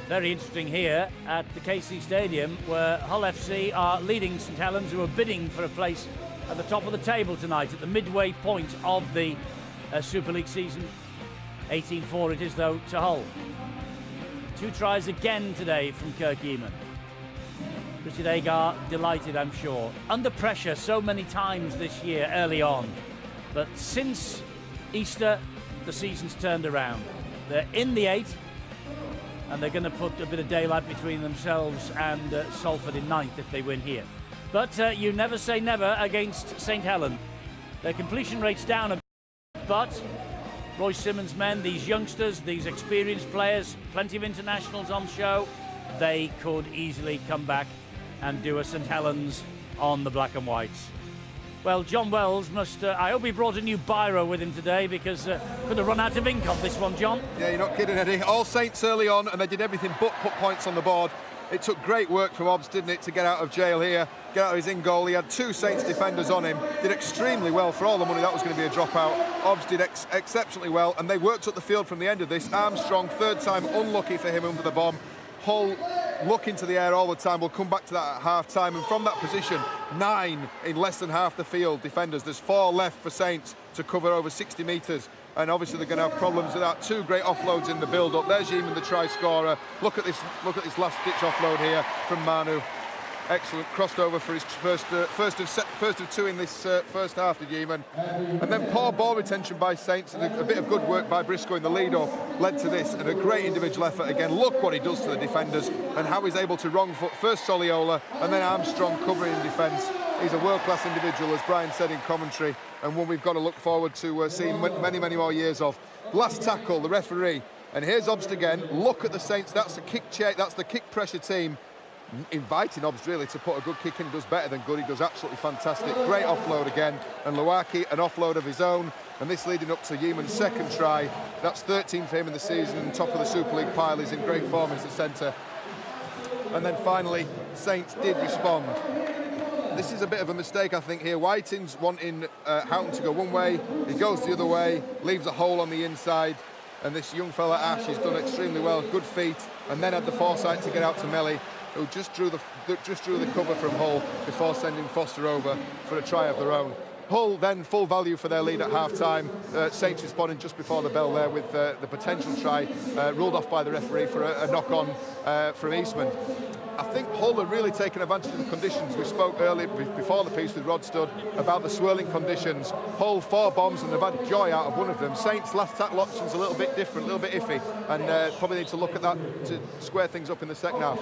Very interesting here at the KC Stadium, where Hull FC are leading St Helens, who are bidding for a place at the top of the table tonight, at the midway point of the Super League season. 18-4 it is, though, to Hull. 2 tries again today from Kirk Eamon. Richard Agar delighted, I'm sure. Under pressure so many times this year early on, but since Easter the season's turned around. They're in the 8, and they're going to put a bit of daylight between themselves and Salford in 9th if they win here. But you never say never against St Helens. Their completion rate's down a bit, but Roy Simmons' men, these youngsters, these experienced players, plenty of internationals on show, they could easily come back and do a St Helens on the black and whites. Well, John Wells must, I hope he brought a new biro with him today, because could have run out of ink on this one, John. Yeah, you're not kidding, Eddie. All Saints early on, and they did everything but put points on the board. It took great work from Obbs, didn't it, to get out of jail here, get out of his in goal. He had 2 Saints defenders on him, did extremely well for all the money that was going to be a dropout. Obbs did exceptionally well, and they worked up the field from the end of this. Armstrong, 3rd time, unlucky for him under the bomb. Hull looking to the air all the time. We'll come back to that at half-time, and from that position, 9 in less than half the field defenders. There's 4 left for Saints to cover over 60 metres, and obviously they're going to have problems with that. 2 great offloads in the build-up. There's Yeaman, the try scorer. Look at this last-ditch offload here from Manu. Excellent, crossed over for his first of 2 in this first half to Yeaman. And then poor ball retention by Saints, and a bit of good work by Briscoe in the lead-up led to this, and a great individual effort again. Look what he does to the defenders and how he's able to wrong foot first Soliola and then Armstrong covering in defence. He's a world-class individual, as Brian said in commentary, and one we've got to look forward to seeing many more years of. Last tackle, the referee, and here's Obst again. Look at the Saints, that's the kick pressure team, inviting Obbs really to put a good kick in. Does better than good, he does absolutely fantastic. Great offload again, and Luaki an offload of his own, and this leading up to Yeaman's 2nd try. That's 13 for him in the season, and top of the Super League pile. He's in great form as a centre. And then finally Saints did respond. This is a bit of a mistake, I think, here. Whiting's wanting Houghton to go one way, he goes the other way, leaves a hole on the inside, and this young fella Ash has done extremely well, good feet, and then had the foresight to get out to Melly, who just drew the cover from Hull before sending Foster over for a try of their own. Hull then full value for their lead at half-time. Saints responding just before the bell there with the potential try ruled off by the referee for a knock-on from Eastman. I think Hull are really taking advantage of the conditions. We spoke earlier before the piece with Rod Studd about the swirling conditions. Hull 4 bombs, and they've had joy out of one of them. Saints' last tackle option's a little bit different, a little bit iffy, and probably need to look at that to square things up in the second half.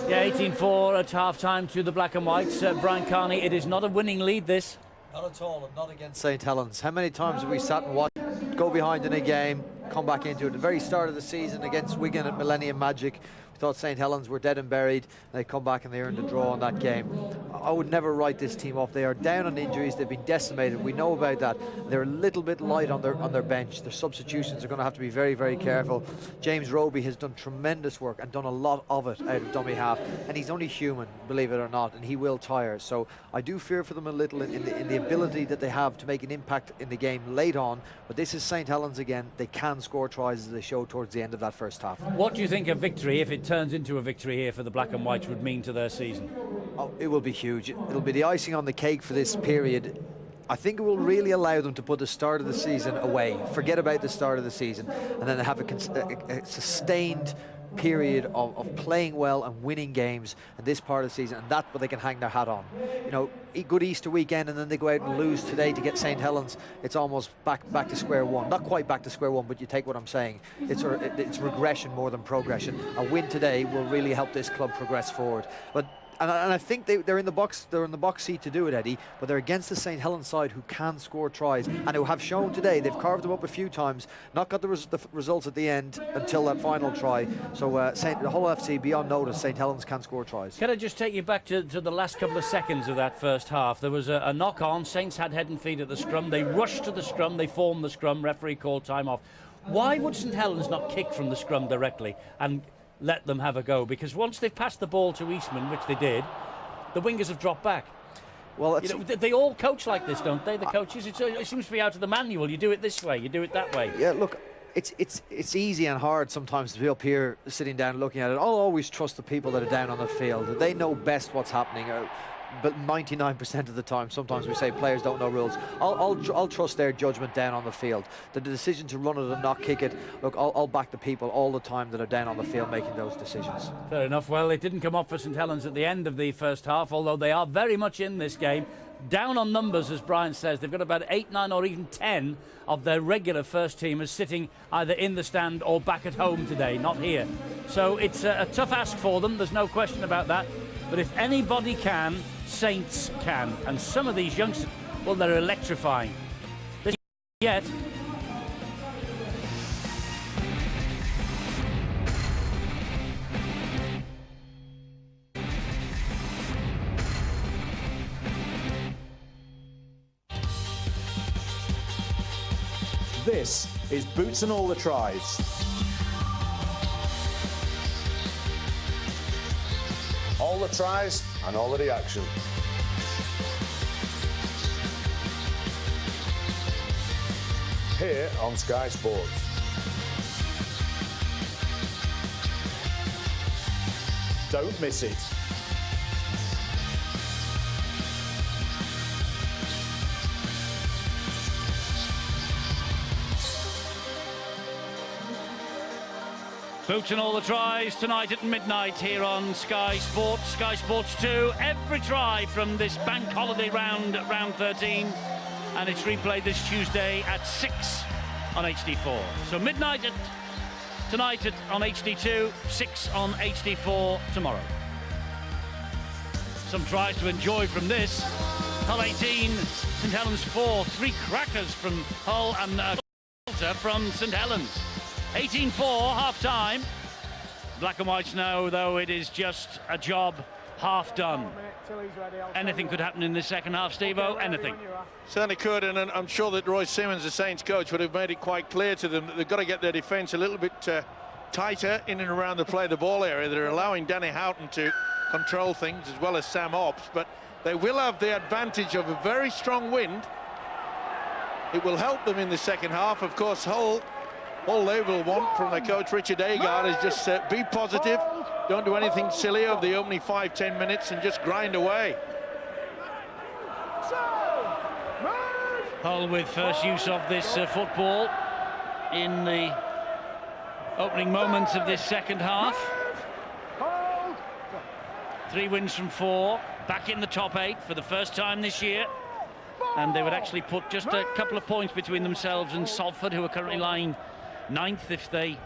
Yeah, 18-4 at half-time to the black and whites. Brian Carney, it is not a winning lead, this. Not at all, and not against St Helens. How many times have we sat and watched, go behind in a game, come back into it? At the very start of the season against Wigan at Millennium Magic, we thought St Helens were dead and buried, and they come back and they earned a draw in that game. I would never write this team off. They are down on injuries, they've been decimated, we know about that. They're a little bit light on their bench. Their substitutions are going to have to be very, very careful. James Roby has done tremendous work and done a lot of it out of dummy half, and he's only human, believe it or not, and he will tire. So I do fear for them a little in the ability that they have to make an impact in the game late on, but this is St Helens again. They can score tries, as they showed towards the end of that first half. What do you think a victory, if it turns into a victory here for the black and whites, would mean to their season? Oh, it will be huge. It'll be the icing on the cake for this period. I think it will really allow them to put the start of the season away, forget about the start of the season, and then have a sustained period of playing well and winning games in this part of the season, and that's what they can hang their hat on. You know, a good Easter weekend, and then they go out and lose today to get St Helens. It's almost back to square one. Not quite back to square one, but you take what I'm saying. It's regression more than progression. A win today will really help this club progress forward. But and I think they're in the box. They're in the box seat to do it, Eddie. But they're against the St Helens side, who can score tries and who have shown today. They've carved them up a few times, not got the results at the end until that final try. So the Hull FC, beyond notice, St Helens can score tries. Can I just take you back to the last couple of seconds of that first half? There was a knock-on. Saints had head and feet at the scrum. They rushed to the scrum. They formed the scrum. Referee called time off. Why would St Helens not kick from the scrum directly and let them have a go? Because once they've passed the ball to Eastman, which they did, the wingers have dropped back. Well, you know, they all coach like this, don't they? The coaches, it seems to be out of the manual. You do it this way, you do it that way. Yeah, look, it's easy and hard sometimes to be up here sitting down looking at it. I'll always trust the people that are down on the field. They know best what's happening. But 99% of the time, sometimes we say players don't know rules. I'll trust their judgment down on the field. The decision to run it and not kick it, look, I'll back the people all the time that are down on the field making those decisions. Fair enough. Well, it didn't come off for St Helens at the end of the first half, although they are very much in this game. Down on numbers, as Brian says. They've got about 8, 9 or even 10 of their regular first teamers sitting either in the stand or back at home today, not here. So it's a tough ask for them, there's no question about that. But if anybody can, Saints can. And some of these youngsters, well, they're electrifying. Yet. This is Boots and All the Tries. All the tries and all of the action. Here on Sky Sports. Don't miss it. Boots and all the tries tonight at midnight here on Sky Sports. Sky Sports 2, every try from this bank holiday round 13. And it's replayed this Tuesday at 6 on HD4. So midnight tonight on HD2, 6 on HD4 tomorrow. Some tries to enjoy from this. Hull 18, St Helens 4, 3 crackers from Hull and from St Helens. 18-4, half-time. Black and whites know, though, it is just a job half done. Anything could happen in the second half, Steve-O, anything. Certainly could, and I'm sure that Roy Simmons, the Saints coach, would have made it quite clear to them that they've got to get their defence a little bit tighter in and around the play-the-ball area. They're allowing Danny Houghton to control things, as well as Sam Ops, but they will have the advantage of a very strong wind. It will help them in the second half. Of course, Hull, all they will want from their coach Richard Agard is just be positive, don't do anything silly over the opening 5-10 minutes and just grind away. Hull with first use of this football in the opening moments of this second half. 3 wins from 4, back in the top 8 for the first time this year. And they would actually put just a couple of points between themselves and Salford, who are currently lying 9th if they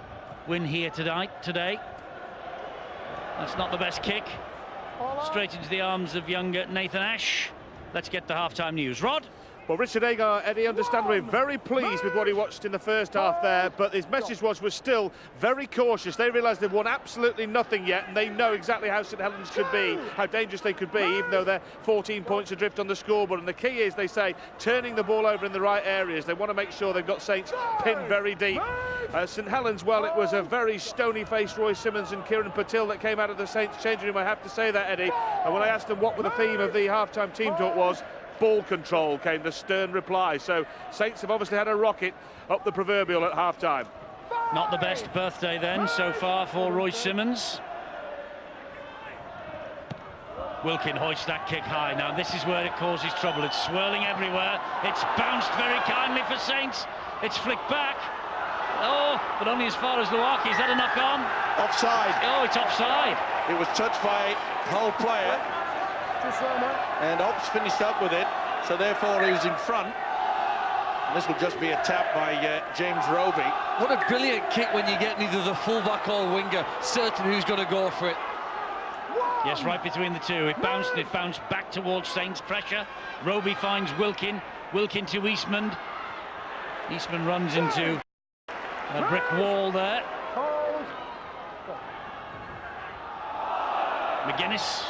win here today. That's not the best kick. Straight into the arms of younger Nathan Ash. Let's get the half-time news. Rod? Well, Richard Agard, Eddie, understandably very pleased with what he watched in the first half there, but his message was still very cautious. They realise they've won absolutely nothing yet, and they know exactly how St Helens could be, how dangerous they could be, even though they're 14 points adrift on the scoreboard. And the key is, they say, turning the ball over in the right areas. They want to make sure they've got Saints pinned very deep. St Helens, well, it was a very stony-faced Roy Simmons and Kieran Patil that came out of the Saints changing room. I have to say that, Eddie. And when I asked them what the theme of the half-time team talk was, ball control, came the stern reply. So Saints have obviously had a rocket up the proverbial at half-time. Not the best birthday then so far for Roy Simmons. Wilkin hoists that kick high. Now this is where it causes trouble. It's swirling everywhere. It's bounced very kindly for Saints. It's flicked back. Oh, but only as far as Luaki. Is that a knock on? Offside. Oh, it's offside. It was touched by Hull player, and Ops finished up with it, so therefore he was in front. And this will just be a tap by James Roby. What a brilliant kick when you get neither the fullback or winger certain who's going to go for it. Yes, right between the two. It bounced back towards Saints. Pressure. Roby finds Wilkin. Wilkin to Eastman. Eastman runs into a brick wall there. McGuinness.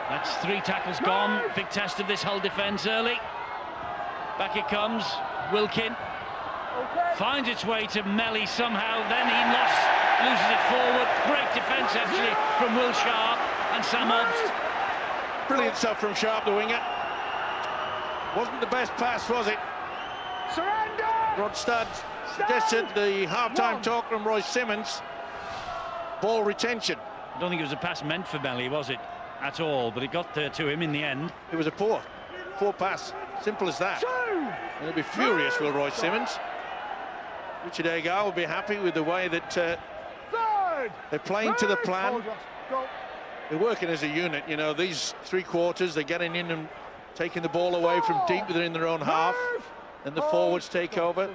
That's 3 tackles gone. Big test of this Hull defence early. Back it comes. Wilkin finds its way to Melly somehow. Then he loses it forward. Great defence actually from Will Sharp and Sam Obst. Brilliant stuff from Sharp, the winger. Wasn't the best pass, was it? Surrender! Rodstad suggested the half-time talk from Roy Simmons. Ball retention. I don't think it was a pass meant for Melly, was it? At all, but it got there to him in the end. It was a poor pass. Simple as that. And he'll be furious, will Roy Simmons. Richard Agar will be happy with the way that they're playing to the plan. They're working as a unit, you know, these 3 quarters, they're getting in and taking the ball away from deep within their own half. And the forwards take over.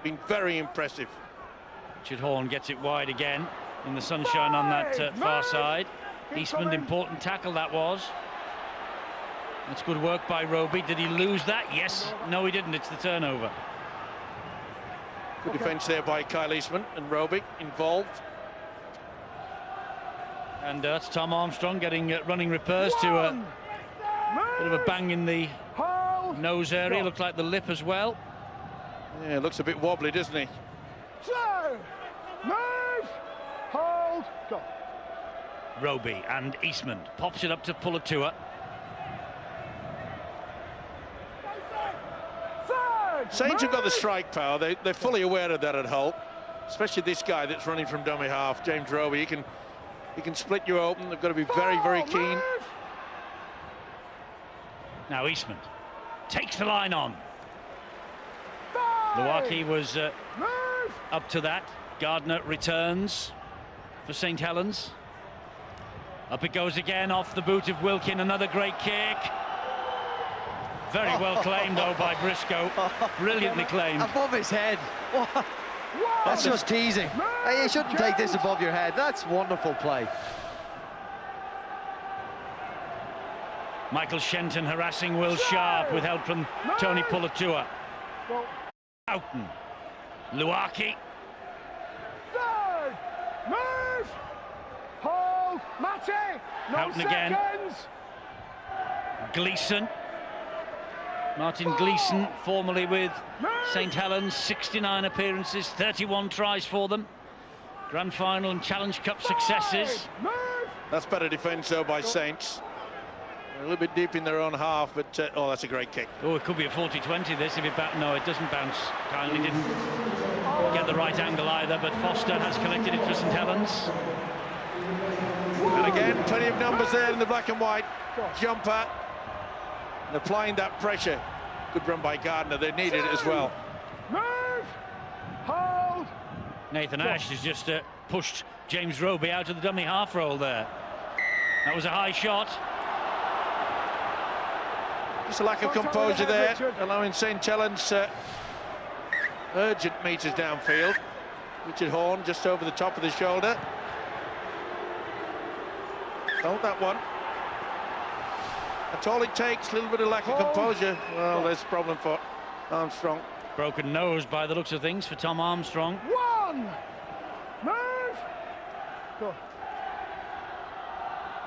Been very impressive. Richard Horne gets it wide again in the sunshine on that far side. Eastman, important tackle that was. That's good work by Roby. Did he lose that? Yes. No, he didn't. It's the turnover. Good defence there by Kyle Eastman, and Roby involved. And that's Tom Armstrong getting running repairs to a bit of a bang in the nose area. Looked like the lip as well. Yeah, looks a bit wobbly, doesn't he? Move! Hold! Go! Roby and Eastman pops it up to Pulatua. Saints have got the strike power. They're fully aware of that at Hull, especially this guy that's running from dummy half, James Roby. He can split you open. They've got to be very, very keen. Now Eastman takes the line on. Luaki was up to that. Gardner returns for St Helens. Up it goes again off the boot of Wilkin. Another great kick. Very well claimed though by Briscoe. Brilliantly claimed. Above his head. That's just teasing. Hey, you shouldn't take this above your head. That's wonderful play. Michael Shenton harassing Will Sharp with help from Tony Pulatua. Houghton. Luaki. Move! Hold! Matty! No Houghton again. Gleeson. Martin Gleeson, formerly with St Helens, 69 appearances, 31 tries for them. Grand Final and Challenge Cup successes. That's better defence though by Saints. A little bit deep in their own half, but oh, that's a great kick. Oh, it could be a 40-20 this if it no, it doesn't bounce. Kindly didn't get the right angle either, but Foster has collected it for St Helens. And again, plenty of numbers there in the black and white. Jumper. And applying that pressure. Good run by Gardner. They needed it as well. Move! Hold! Nathan Ash has just pushed James Roby out of the dummy half roll there. That was a high shot. Just a lack of composure there, allowing St Helens urgent meters downfield. Richard Horne just over the top of the shoulder. Hold that one. That's all it takes, a little bit of lack of composure. Well, there's a problem for Armstrong. Broken nose by the looks of things for Tom Armstrong. One! Move! Go.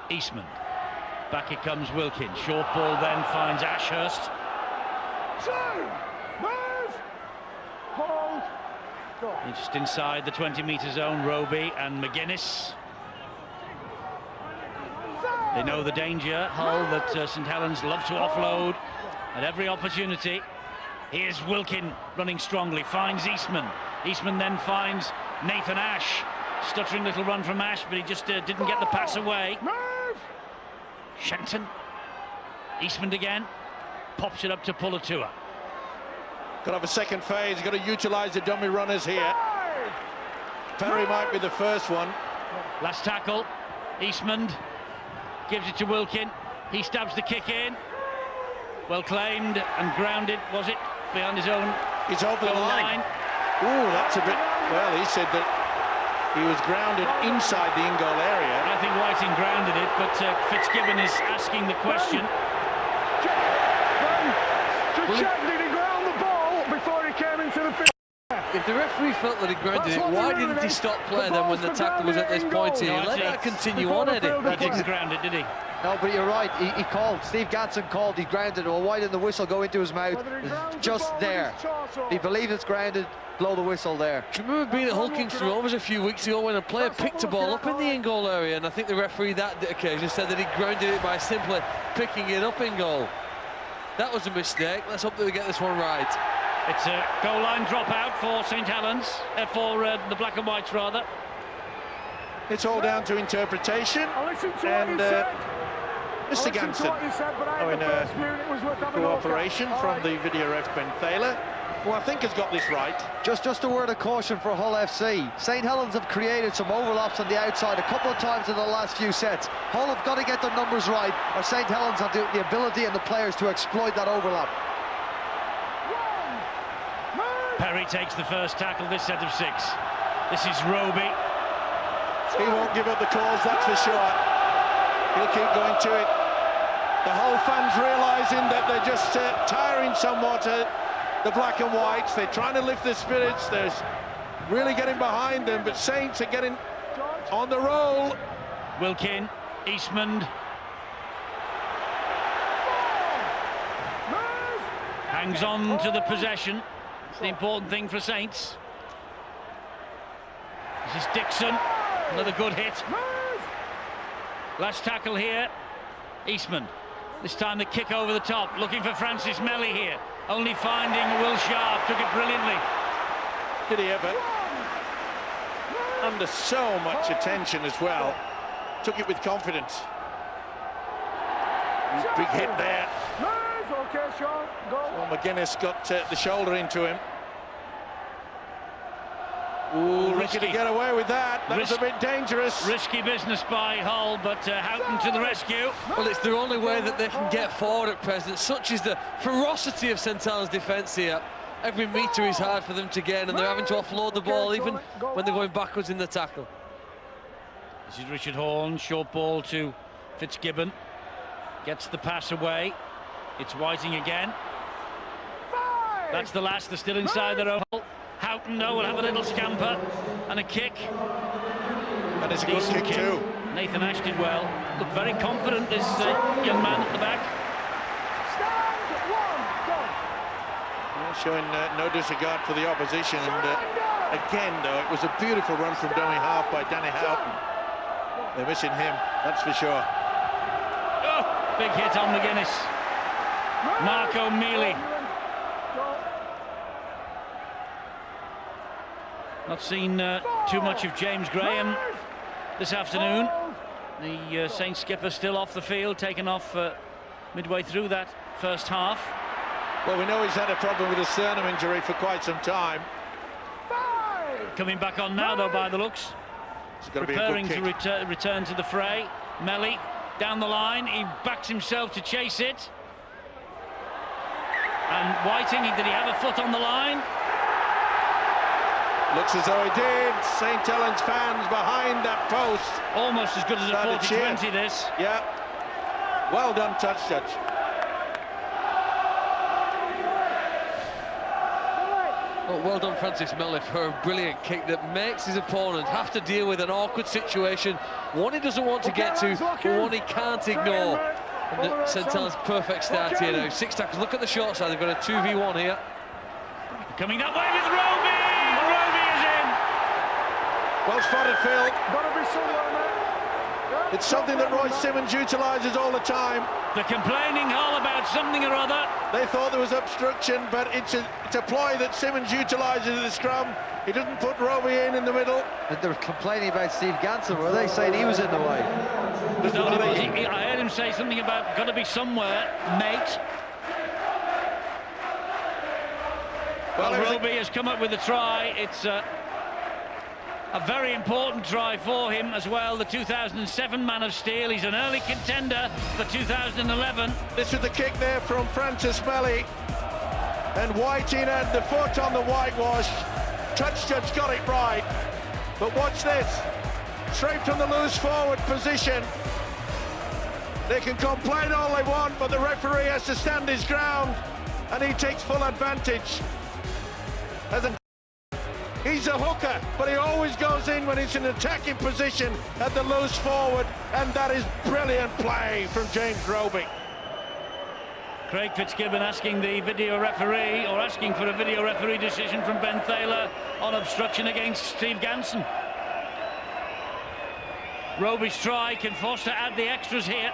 Eastman. Back it comes Wilkin. Short ball then finds Ashurst. 2! Move! Hold! Go. Just inside the 20-metre zone, Roby and McGuinness. They know the danger, Hull, that St Helens love to offload at every opportunity. Here's Wilkin running strongly, finds Eastman. Eastman then finds Nathan Ash. Stuttering little run from Ash, but he just didn't get the pass away. Shenton. Eastman again. Pops it up to Pulatua. Got to have a second phase, got to utilise the dummy runners here. Perry might be the first one. Last tackle. Eastman gives it to Wilkin. He stabs the kick in. Well claimed and grounded, was it? Behind his own. He's over the line. Ooh, that's a bit. Well, he said that he was grounded inside the in-goal area. I think Whiting grounded it, but Fitzgibbon is asking the question. Just check, did he ground the ball before he came into the field? If the referee felt that he grounded it, why didn't he stop play then when the tackle was at this point here? Let that continue on, Eddie. He didn't ground it, did he? No, but you're right. He called. Steve Gatson called. He grounded it. Well, why didn't the whistle go into his mouth? Just there. He believes it's grounded. Blow the whistle there. Do you remember being at Hull Kingston Rovers a few weeks ago when a player picked a ball up in the in-goal area, and I think the referee that occasion said that he grounded it by simply picking it up in goal. That was a mistake. Let's hope that we get this one right. It's a goal line dropout for St Helens, for the Black and Whites rather. It's all down to interpretation, and Mr. Ganson in cooperation from the video ref Ben Thaler, who I think has got this right. Just a word of caution for Hull FC. St Helens have created some overlaps on the outside a couple of times in the last few sets. Hull have got to get their numbers right, or St Helens have the ability and the players to exploit that overlap. Perry takes the first tackle this set of 6. This is Roby. He won't give up the calls, that's for sure. He'll keep going to it. The Hull fans realising that they're just tiring somewhat the Black and Whites. They're trying to lift their spirits. They're really getting behind them, but Saints are getting on the roll. Wilkin, Eastman. Hangs on to the possession. It's the important thing for Saints. This is Dixon. Another good hit. Last tackle here. Eastman. This time the kick over the top. Looking for Francis Melly here. Only finding Will Sharp. Took it brilliantly. Did he ever? Under so much attention as well. Took it with confidence. Big hit there. Well, McGuinness got the shoulder into him. Ooh, risky to get away with that. That was a bit dangerous. Risky business by Hull, but Houghton to the rescue. Well, it's the only way that they can get forward at present. Such is the ferocity of St Helens' defence here. Every metre is hard for them to gain, and they're having to offload the ball even when they're going backwards in the tackle. This is Richard Horn, short ball to Fitzgibbon. Gets the pass away. It's Whiting again. That's the last. They're still inside their own hole. Houghton, though, will have a little scamper and a kick. And it's a good kick too. Nathan Ash did well. Looked very confident, this young man at the back. Showing no disregard for the opposition. And again, though, it was a beautiful run from dummy half by Danny Houghton. They're missing him, that's for sure. Oh, big hit on McGuinness. Mark O'Mealy. Not seen too much of James Graham this afternoon. The Saints skipper still off the field, taken off midway through that first half. Well, we know he's had a problem with a sternum injury for quite some time. Coming back on now, though, by the looks. Preparing to return to the fray. Melly down the line. He backs himself to chase it. And Whiting, did he have a foot on the line? Looks as though he did. St Helens fans behind that post. Almost as good as a 40-20 this. Yeah. Well done, touch judge. Well done, Francis Melly, for a brilliant kick that makes his opponent have to deal with an awkward situation. One he doesn't want to get to, but one he can't ignore. And St Helens' perfect start here now. 6 tackles. Look at the short side. They've got a 2v1 here. Coming that way with Roby. Roby is in. Well spotted, Phil. Gotta be somewhere, mate. It's something that Roy Simmons utilises all the time. They're complaining Hull about something or other. They thought there was obstruction, but it's a ploy that Simmons utilises at the scrum. He doesn't put Roby in the middle. And they were complaining about Steve Ganson. Were they saying he was in the way? No, I heard him say something about got to be somewhere, mate. Well, Roby has come up with a try. It's a very important try for him as well. The 2007 Man of Steel. He's an early contender for 2011. This was the kick there from Francis Melly. And Whiting had the foot on the whitewash. Touch judge got it right. But watch this. Straight from the loose forward position. They can complain all they want, but the referee has to stand his ground. And he takes full advantage. He's a hooker, but he always goes in when he's in an attacking position at the loose forward, and that is brilliant play from James Roby. Craig Fitzgibbon asking the video referee, or asking for a video referee decision from Ben Thaler on obstruction against Steve Ganson. Roby's try. Can Foster add the extras here?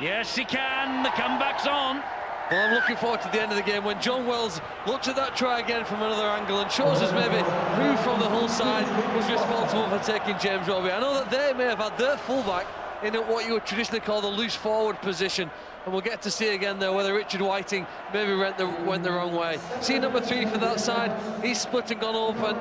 Yes, he can. The comeback's on. Well, I'm looking forward to the end of the game when John Wells looks at that try again from another angle and shows us maybe who from the Hull side was responsible for taking James Roby. I know that they may have had their fullback in what you would traditionally call the loose forward position, and we'll get to see again there whether Richard Whiting maybe went the wrong way. See number 3 for that side, he's split and gone open.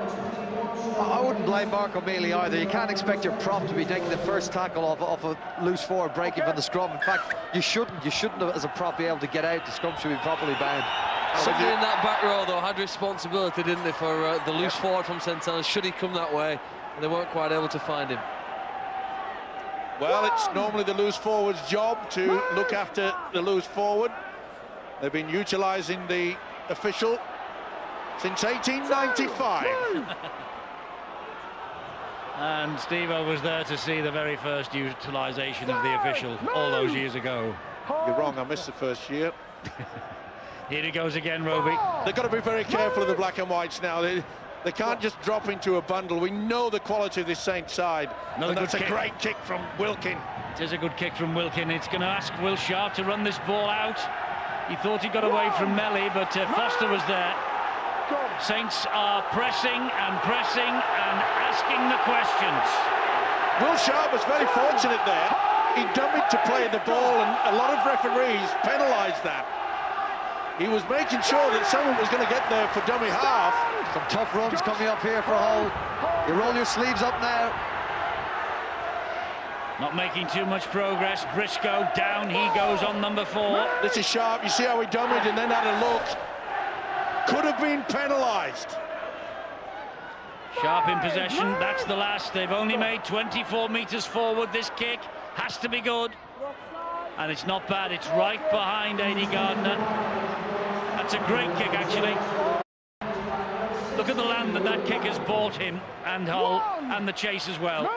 I wouldn't blame Mark O'Mealy either. You can't expect your prop to be taking the first tackle off a loose forward breaking from the scrum. In fact, you shouldn't have, as a prop, be able to get out. The scrum should be properly bound. Somebody in that back row, though, had responsibility, didn't they, for the loose forward from St Helens. Should he come that way, and they weren't quite able to find him. Well, it's normally the loose forward's job to look after the loose forward. They've been utilising the official since 1895. And Steve-O was there to see the very first utilisation of the official all those years ago. You're wrong, I missed the first year. Here he goes again, Roby. They've got to be very careful of the black and whites now. They can't just drop into a bundle. We know the quality of this Saints side. And that's a great kick from Wilkin. It is a good kick from Wilkin. It's going to ask Will Sharp to run this ball out. He thought he got away from Melly, but Foster was there. Saints are pressing and asking the questions. Will Sharp was very fortunate there. He dummied to play the ball, and a lot of referees penalised that. He was making sure that someone was going to get there for dummy half. Some tough runs coming up here for Hull. You roll your sleeves up now. Not making too much progress. Briscoe down he goes on number 4. This is Sharp. You see how he dummied and then had a look. Could have been penalised. Sharp in possession. That's the last. They've only made 24 metres forward. This kick has to be good. And it's not bad. It's right behind A.D. Gardner. That's a great kick, actually. Look at the land that kick has bought him and Hull and the chase as well.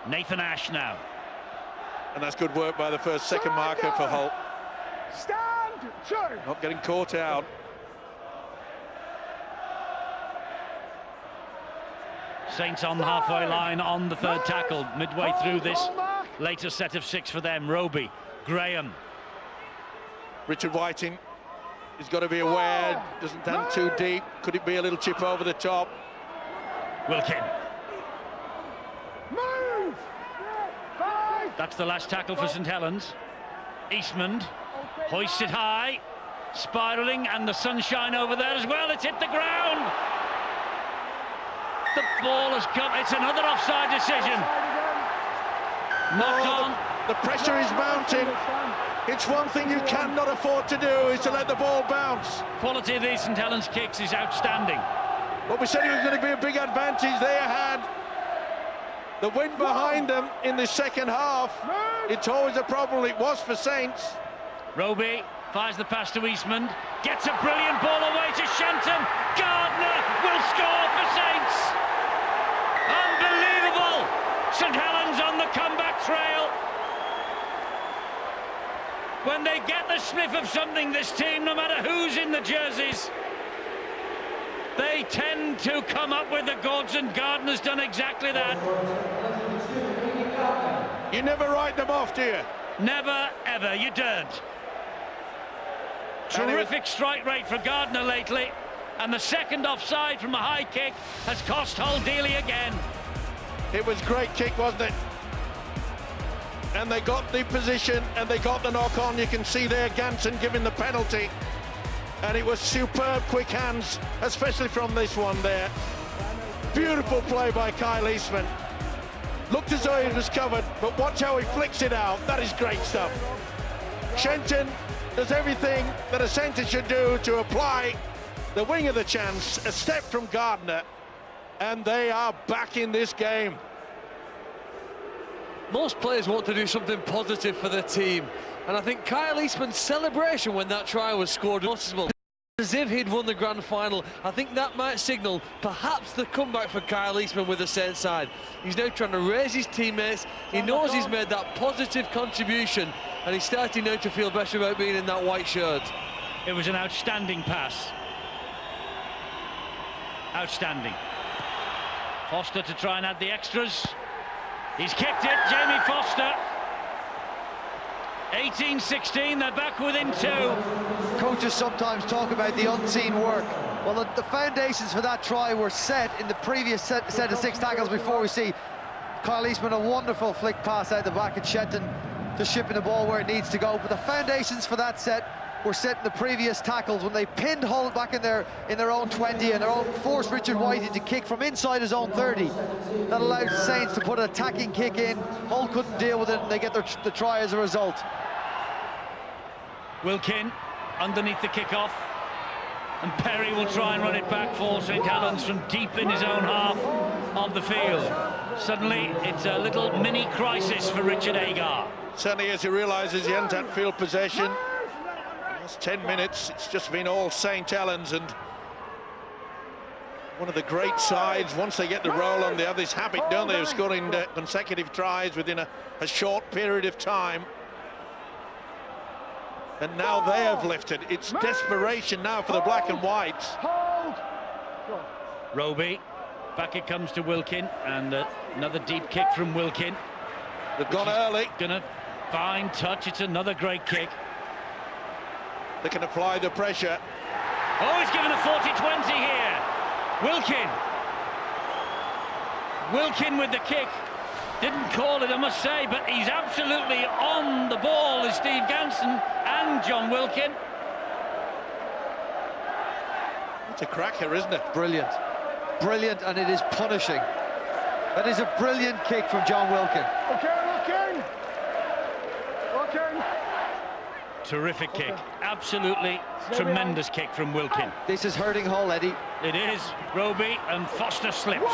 Nathan Ash now. And that's good work by the second marker for Hull. Stand 2. Not getting caught out. Saints on the halfway line on the third tackle, midway through this later set of 6 for them. Roby, Graham. Richard Whiting, he's got to be aware, doesn't stand too deep. Could it be a little chip over the top? Wilkin. Move! 5. That's the last tackle for St Helens. Eastman hoists it high, spiralling, and the sunshine over there as well. It's hit the ground. The ball has come. It's another offside decision. Knocked on. The pressure is mounting. It's one thing you cannot afford to do, is to let the ball bounce. Quality of these St Helens kicks is outstanding. But we said it was going to be a big advantage. They had the wind behind them in the second half. It's always a problem. It was for Saints. Roby fires the pass to Eastman. Gets a brilliant ball away to Shenton. Gardner will score for Saints. Unbelievable! St Helens on the comeback trail. When they get the sniff of something, this team, no matter who's in the jerseys, they tend to come up with the goods, and Gardner's done exactly that. You never write them off, do you? Never, ever. You don't. Terrific strike rate for Gardner lately, and the second offside from a high kick has cost Hull dearly again. It was a great kick, wasn't it? And they got the position and they got the knock on. You can see there Ganson giving the penalty, and it was superb quick hands, especially from this one there. Beautiful play by Kyle Eastman. Looked as though he was covered, but watch how he flicks it out. That is great stuff. Shenton does everything that a centre should do to apply the wing of the chance. A step from Gardner, and they are back in this game. Most players want to do something positive for their team, and I think Kyle Eastman's celebration when that try was scored was noticeable. As if he'd won the grand final. I think that might signal perhaps the comeback for Kyle Eastman with the Saints side. He's now trying to raise his teammates. He knows he's made that positive contribution, and he's starting now to feel better about being in that white shirt. It was an outstanding pass. Outstanding. Foster to try and add the extras. He's kicked it, Jamie Foster. 18-16, they're back within 2. Coaches sometimes talk about the unseen work. Well, the foundations for that try were set in the previous set of 6 tackles before we see Kyle Eastman a wonderful flick pass out the back at Shenton to shipping the ball where it needs to go. But the foundations for that set were set in the previous tackles when they pinned Hull back in their own 20 and forced Richard White into kick from inside his own 30. That allowed Saints to put an attacking kick in. Hull couldn't deal with it, and they get the try as a result. Wilkin underneath the kick-off, and Perry will try and run it back for St Helens from deep in his own half of the field. Suddenly, it's a little mini crisis for Richard Agar. Certainly, as he realises he hasn't had field possession. Last 10 minutes, it's just been all St Helens, and one of the great sides, once they get the roll on, they have this habit, don't they, of scoring consecutive tries within a short period of time. And now they have lifted. It's desperation now for the black and whites. Roby, back it comes to Wilkin, and another deep kick from Wilkin. They've gone early. Gonna fine touch, it's another great kick. They can apply the pressure. Oh, he's given a 40-20 here. Wilkin with the kick. Didn't call it, I must say, but he's absolutely on the ball, is Steve Ganson and John Wilkin. It's a cracker, isn't it? Brilliant. Brilliant, and it is punishing. That is a brilliant kick from John Wilkin. Okay. Terrific kick. Absolutely tremendous kick from Wilkin. This is hurting Hull, Eddie. It is. Roby, and Foster slips.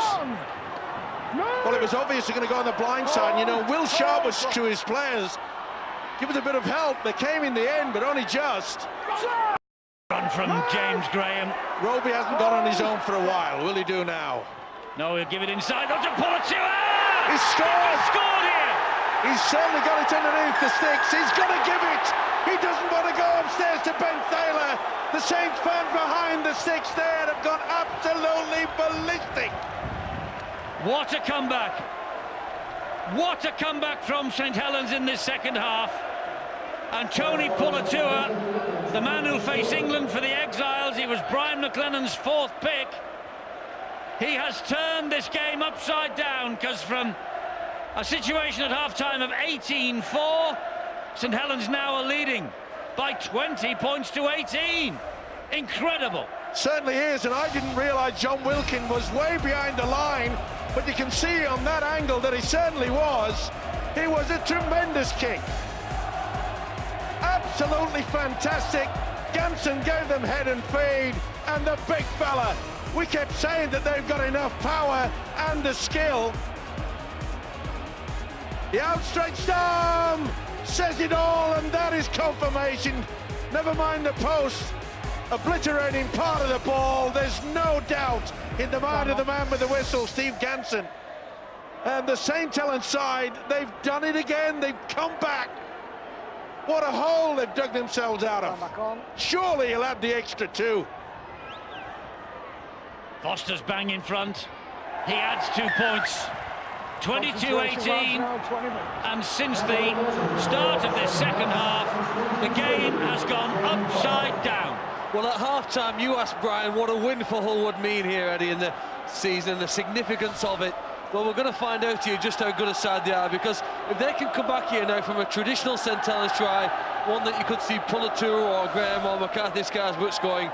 Well, it was obvious they're going to go on the blind side. You know, Will Sharp was to his players. Give us a bit of help. They came in the end, but only just. Run from James Graham. Roby hasn't gone on his own for a while. Will he do now? No, he'll give it inside. Up to Pulatua! He's scored! He scored here! He's certainly got it underneath the sticks. He's going to give it. He doesn't want to go upstairs to Ben Thaler. The Saints fans behind the sticks there have gone absolutely ballistic. What a comeback. What a comeback from St Helens in this second half. And Tony Pulatua, the man who'll face England for the Exiles, he was Brian McLennan's 4th pick. He has turned this game upside down, because from a situation at half-time of 18-4, St Helens now are leading by 20 points to 18. Incredible. Certainly is, and I didn't realise John Wilkin was way behind the line, but you can see on that angle that he certainly was. He was a tremendous kick. Absolutely fantastic. Ganson gave them head and feed, and the big fella. We kept saying that they've got enough power and the skill. The outstretched arm says it all, and that is confirmation. Never mind the post obliterating part of the ball. There's no doubt in the mind of the man with the whistle, Steve Ganson. And the St Helens side, they've done it again. They've come back. What a hole they've dug themselves out of. Surely he'll add the extra 2. Foster's bang in front. He adds 2 points. 22-18, and since the start of this second half, the game has gone upside down. Well, at half-time, you asked Brian what a win for Hull would mean here, Eddie, in the season, the significance of it. Well, we're going to find out here just how good a side they are, because if they can come back here now from a traditional St Helens try, one that you could see Pulatua or Graham or McCarthy Scarsbrook scoring,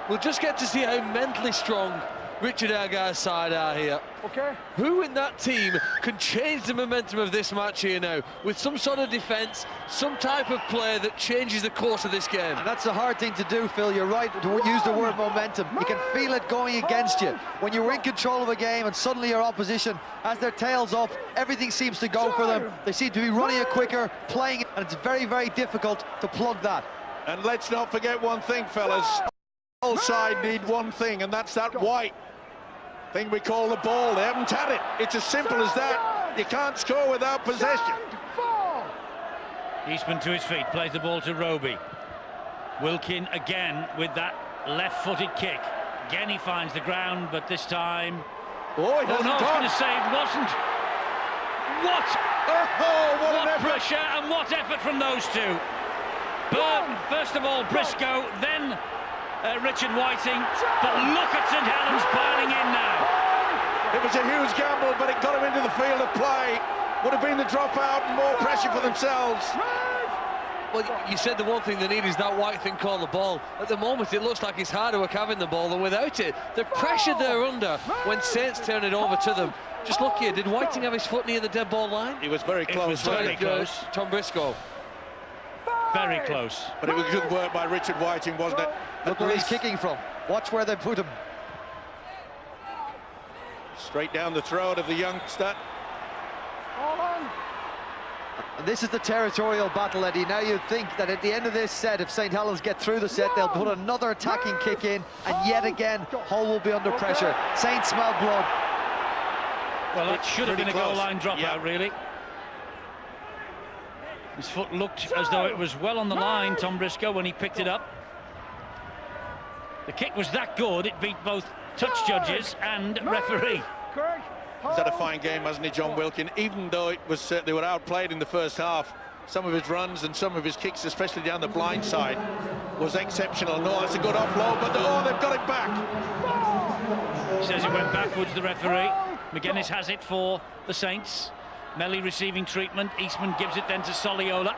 we'll just get to see how mentally strong Richard Agar's side are here. Okay. Who in that team can change the momentum of this match here now with some sort of defence, some type of play that changes the course of this game? And that's a hard thing to do, Phil. You're right to use the word momentum. You can feel it going against you. When you're in control of a game and suddenly your opposition has their tails up, everything seems to go for them. They seem to be running it quicker, playing it, and it's very, very difficult to plug that. And let's not forget one thing, fellas. All side need one thing, and that's that white thing we call the ball. They haven't had it. It's as simple as that. You can't score without possession. Eastman to his feet, plays the ball to Roby. Wilkin again with that left-footed kick. Again he finds the ground, but this time... Oh, he no, I was going to say it wasn't. what pressure and what effort from those two. First of all, Briscoe, then Richard Whiting, but look at St Helens piling in now. It was a huge gamble, but it got him into the field of play. Would have been the dropout and more pressure for themselves. Well, you said the one thing they need is that White thing call the ball. At the moment, it looks like it's harder work having the ball than without it. The pressure they're under when Saints turn it over to them. Just look here, did Whiting have his foot near the dead ball line? He was very close. Very close. Tom Briscoe. Very close. But it was good work by Richard Whiting, wasn't it? Look where he's kicking from. Watch where they put him. Straight down the throat of the youngster. And this is the territorial battle, Eddie. Now you'd think that at the end of this set, if St Helens get through the set, they'll put another attacking kick in, and yet again, Hull will be under pressure. Saints smell blood. Well, that should have been a goal line dropout, yeah. really. His foot looked as though it was well on the line, Tom Briscoe, when he picked it up. The kick was that good, it beat both touch judges and referee. He's had a fine game, hasn't he, John Wilkin? Even though it was they were outplayed in the first half, some of his runs and some of his kicks, especially down the blind side, was exceptional. No, that's a good offload, but they've got it back. Says it went backwards, the referee. McGuinness has it for the Saints. Melly receiving treatment. Eastman gives it then to Soliola.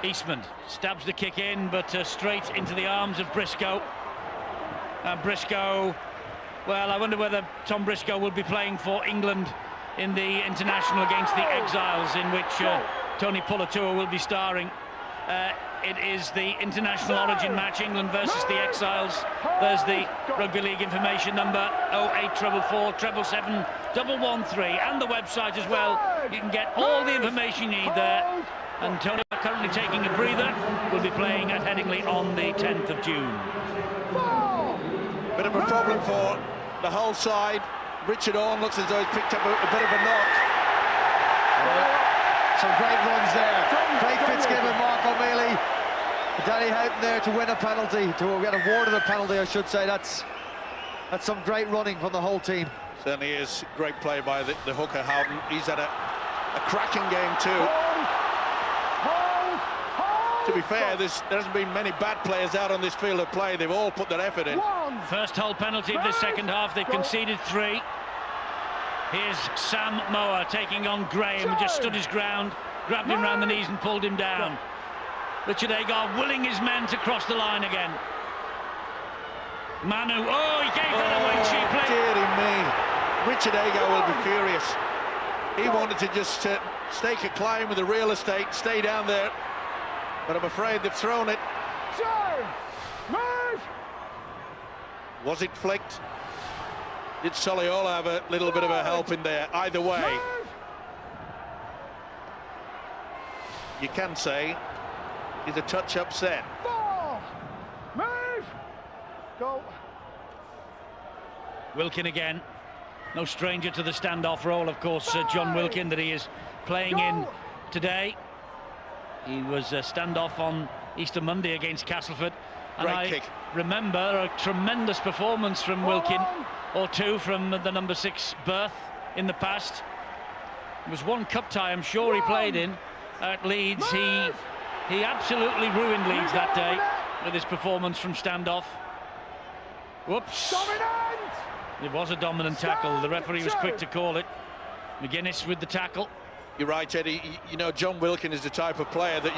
Eastman stabs the kick in, but straight into the arms of Briscoe. Briscoe, well, I wonder whether Tom Briscoe will be playing for England in the international against the Exiles, in which Tony Pulatua will be starring. It is the international origin match, England versus the Exiles. There's the Rugby League information number 08444 777 113, and the website as well. You can get all the information you need there. And Tony, currently taking a breather, will be playing at Headingley on the 10th of June. Bit of a problem for the Hull side. Richard Orne looks as though he's picked up a bit of a knock. Some great runs there. Craig Fitzgibbon, Mark O'Malley, Danny Houghton there to win a penalty, to get awarded a penalty, I should say. That's some great running from the whole team. Certainly is. Great play by the hooker Houghton. He's had a cracking game too. To be fair, there hasn't been many bad players out on this field of play. They've all put their effort in. First Hull penalty of the second half. They've conceded 3. Here's Sam Moa taking on Graham, who just stood his ground, grabbed him round the knees and pulled him down. Richard Agar willing his men to cross the line again. Manu, he gave that away cheaply. Dearie me. Richard Agar will be furious. He wanted to just stake a claim with the real estate, stay down there. But I'm afraid they've thrown it. Was it flicked? Did Soliola have a little bit of a help in there? Either way, you can say he's a touch upset. Go. Wilkin again. No stranger to the standoff role, of course, John Wilkin, that he is playing in today. He was a standoff on Easter Monday against Castleford. And Great I kick. remember a tremendous performance from Wilkin, or two from the number 6 berth in the past. It was one cup tie, I'm sure, he played in at Leeds. He absolutely ruined Leeds that day with his performance from standoff. Whoops. It was a dominant tackle. The referee was quick to call it. McGuinness with the tackle. You're right, Eddie. You know, John Wilkin is the type of player that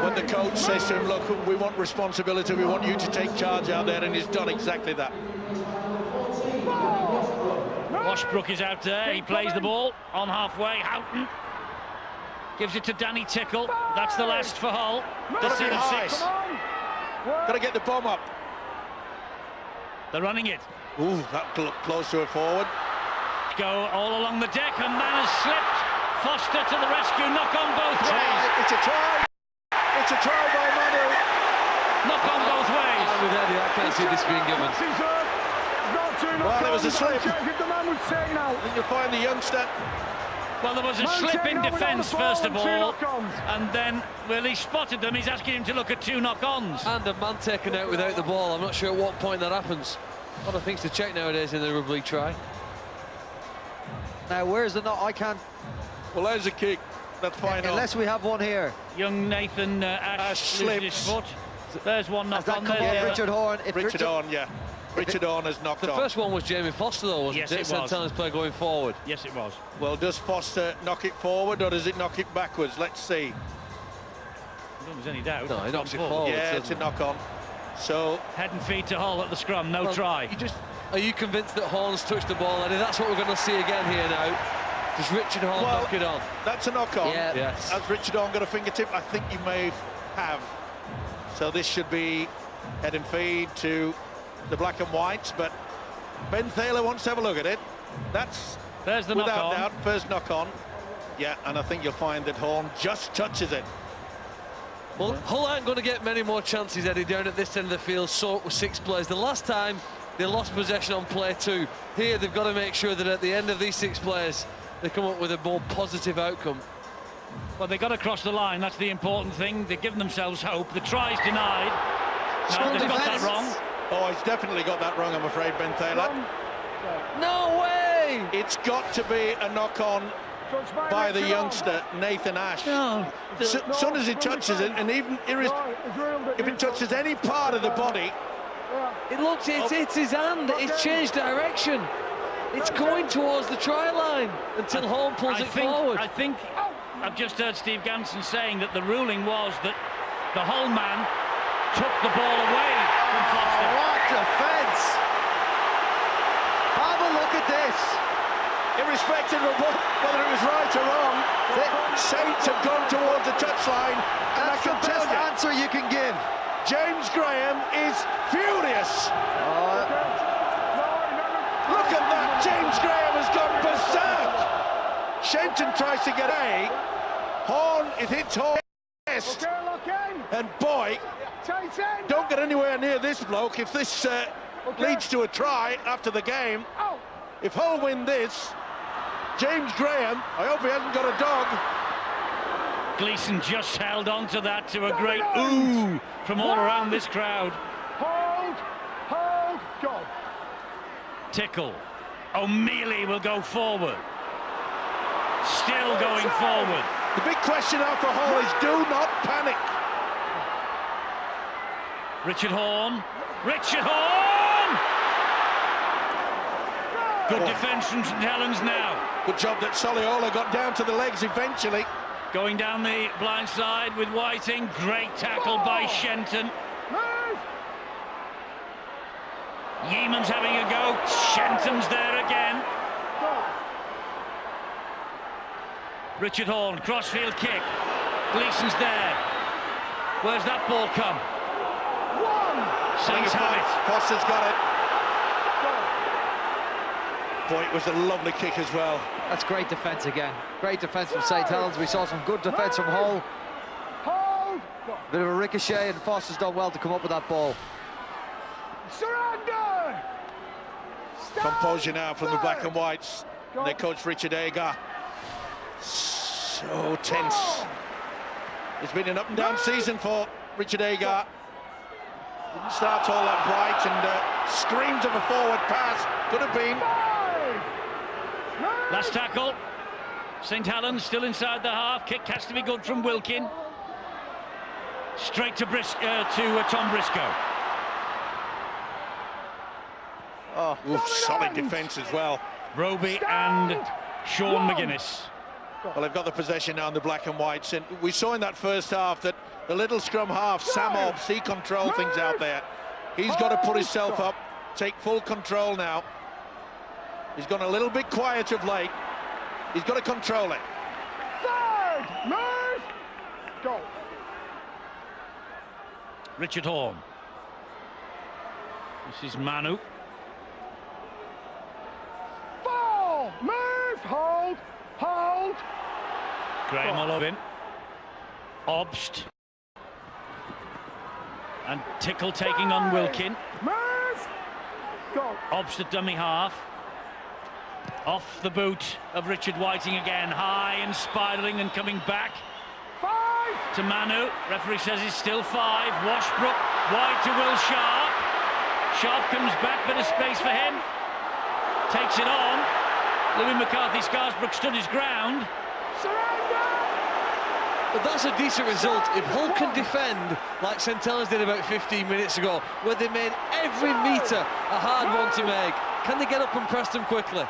when the coach says to him, look, we want responsibility, we want you to take charge out there, and he's done exactly that. Washbrook is out there. He plays the ball on halfway. Houghton gives it to Danny Tickle. That's the last for Hull. The set of 6. Got to get the bomb up. They're running it. Ooh, that looked close to a forward. Go all along the deck, and man has slipped. Foster to the rescue, knock on both ways. It's a try. It's a try by Manu. Knock on both ways. With Eddie, I can't see this being given. Well, it was a slip. And you'll find the youngster. Well, there was a slip in defence, first of all, and then, well, he spotted them. He's asking him to look at 2 knock-ons. And a man taken out without the ball. I'm not sure at what point that happens. A lot of things to check nowadays in the rugby league try. Now, where's the knock? I can't... Well, there's a kick. That's fine. Unless we have one here. Young Nathan Ash loses his foot. There's one knock on there. Yeah, Richard Horne. Richard Horne, yeah. Richard Horne has knocked The on. first one was Jamie Foster, though, wasn't Yes, it? it St was. Helens player going forward. Yes, it was. Well, does Foster knock it forward or does it knock it backwards? Let's see. I don't think there's any doubt. No, he knocks it forward. Yeah, it's a knock on. So Head and feet to Hull at the scrum, no try. Are you convinced that Horne's touched the ball, Eddie? That's what we're going to see again here now. Does Richard Horne knock it on? That's a knock on. Yeah. Yes. Has Richard Horne got a fingertip? I think he may have. So this should be head and feed to the black and whites, but Ben Thaler wants to have a look at it. There's the knock without on. doubt, first knock on. Yeah, and I think you'll find that Horne just touches it. Well, Hull aren't going to get many more chances, Eddie, down at this end of the field, so with 6 players. The last time they lost possession on play 2. Here they've got to make sure that at the end of these 6 players they come up with a more positive outcome. Well, they've got to cross the line, that's the important thing. They've given themselves hope. The try's denied. No, they've got that wrong. Oh, he's definitely got that wrong, I'm afraid, Ben Thaler. No way! It's got to be a knock on by the youngster, Nathan Ash. No. As soon as he touches it, and even if it touches any part of the body, It's his hand, it's changed direction. It's going towards the try line until Horne pulls it forward. I think I've just heard Steve Ganson saying that the ruling was that the Hull man took the ball away from Foster. What defence! Have a look at this. irrespective of whether it was right or wrong, the Saints have gone towards the touchline, and I can tell you, answer you can give. James Graham is furious. Look at that, James Graham has gone berserk. Shenton tries to get a. Horne, it hits Horne. And boy, don't get anywhere near this bloke if this leads to a try after the game. If Hull win this, James Graham, I hope he hasn't got a dog. Gleeson just held on to that to a great ooh from all around this crowd. Hold, go. Tickle. O'Mealy will go forward. Still going forward. The big question now for Hull is do not panic. Richard Horne. Richard Horne! Good defence from St Helens now. Good job that Soliola got down to the legs eventually. Going down the blind side with Whiting. Great tackle by Shenton. Yeaman's having a go. Shenton's there again. Richard Horne, crossfield kick. Gleeson's there. Where's that ball come? Saints have it. Foster's got it. Boy, it was a lovely kick as well. That's great defence again. Great defence from St Helens. We saw some good defence from Hull. Bit of a ricochet, and Foster's done well to come up with that ball. Surrender! Composure now from the black and whites. And their coach Richard Agar. So tense. It's been an up and down season for Richard Agar. Didn't start all that bright, and screams of a forward pass. Could have been. Last tackle. St Helens still inside the half. Kick has to be good from Wilkin. Straight to Tom Briscoe. Oh, oof, solid defence as well. Roby and Sean McGuinness. Well, they've got the possession now in the black and whites, and we saw in that first half that the little scrum half, Sam Hobbs, he controlled things out there. He's got to put himself up, take full control now. He's gone a little bit quiet of late. He's got to control it. Third, move, go. Richard Horne. This is Manu. Fall, move, hold, hold. Graham all over him. Obst. And Tickle taking on Wilkin. Move, go. Obst at dummy half. Off the boot of Richard Whiting again. High and spiralling and coming back. 5. To Manu. Referee says it's still 5. Washbrook wide to Will Sharp. Sharp comes back, bit of space for him. Takes it on. Louis McCarthy-Scarsbrook stood his ground. But that's a decent result if Hull can defend like St Helens did about 15 minutes ago, where they made every metre a hard one to make. Can they get up and press them quickly?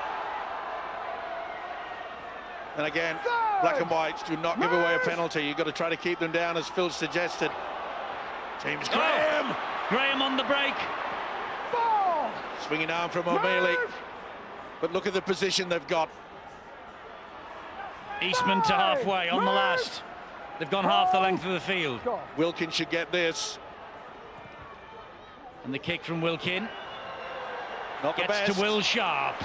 And again, black and whites do not give away a penalty. You've got to try to keep them down, as Phil suggested. James Graham. Oh, Graham on the break. Swinging arm from O'Mealy. But look at the position they've got. Eastman to halfway on the last. They've gone half the length of the field. Wilkin should get this. And the kick from Wilkin. Not the best. Gets to Will Sharp.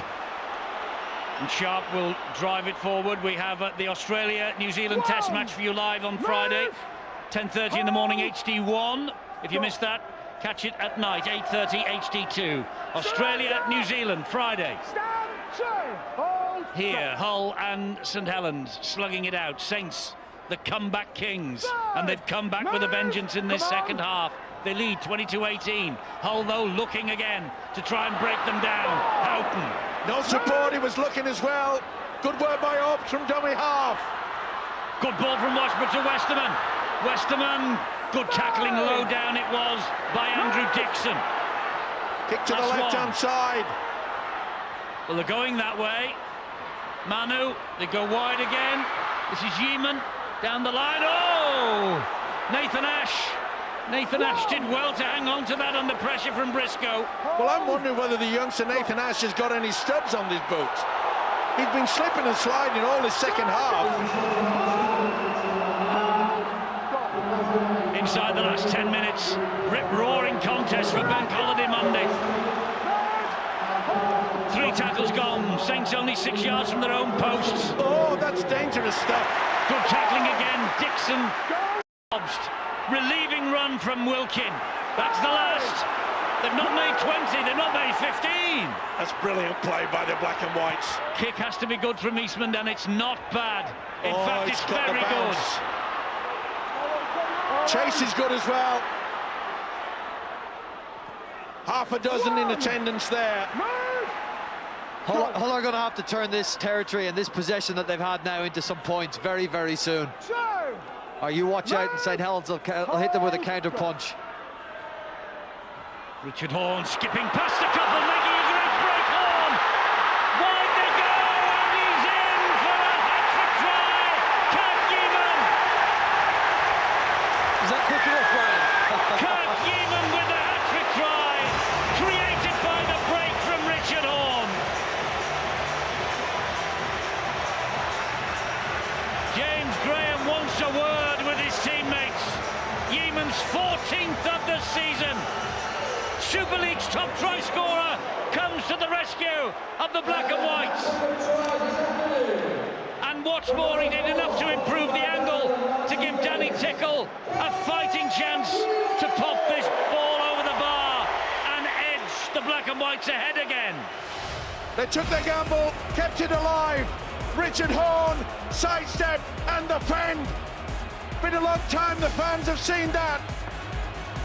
And Sharp will drive it forward. We have the Australia-New Zealand Test match for you live on Friday. 10:30 in the morning, HD1. If you missed that, catch it at night, 8:30 HD2. Australia-New Zealand, Friday. Here, Hull and St Helens slugging it out. Saints, the comeback kings. And they've come back with a vengeance in this second half. They lead 22-18. Hull, though, looking again to try and break them down. Houghton. No support, he was looking as well. Good work by Obbs from dummy half. Good ball from Washburn to Westerman. Westerman, good tackling low down it was by Andrew Dixon. Kick to the left-hand side. Well, they're going that way. Manu, they go wide again. This is Yeeman down the line. Oh! Nathan Ash. Nathan Ash did well to hang on to that under pressure from Briscoe. Well, I'm wondering whether the youngster Nathan Ash has got any studs on his boots. He's been slipping and sliding all his second half. Inside the last 10 minutes, rip-roaring contest for Bank Holiday Monday. 3 tackles gone. Saints only 6 yards from their own posts. Oh, that's dangerous stuff. Good tackling again. Dixon. Relieving run from Wilkin. That's the last. They've not made 20, they've not made 15. That's brilliant play by the black and whites. Kick has to be good from Eastman, and it's not bad. In fact, it's got very good. Chase is good as well. Half a dozen in attendance there. Hull are going to have to turn this territory and this possession that they've had now into some points very, very soon. Or you watch out, and St Helens will hit them with a counter punch. Richard Horn skipping past a couple, making a great break. Horn! Wide they go, and he's in for a hat-trick try. Kurt Yeeman! Is that quick enough, Brian? Kurt Yeeman with the hat-trick try, created by the break from Richard Horn. James Graham wants a word with his teammates. Yeeman's 14th of the season. Super League's top try scorer comes to the rescue of the black and whites. And what's more, he did enough to improve the angle to give Danny Tickle a fighting chance to pop this ball over the bar and edge the black and whites ahead again. They took their gamble, kept it alive. Richard Horn, sidestep and the fend. Been a long time the fans have seen that.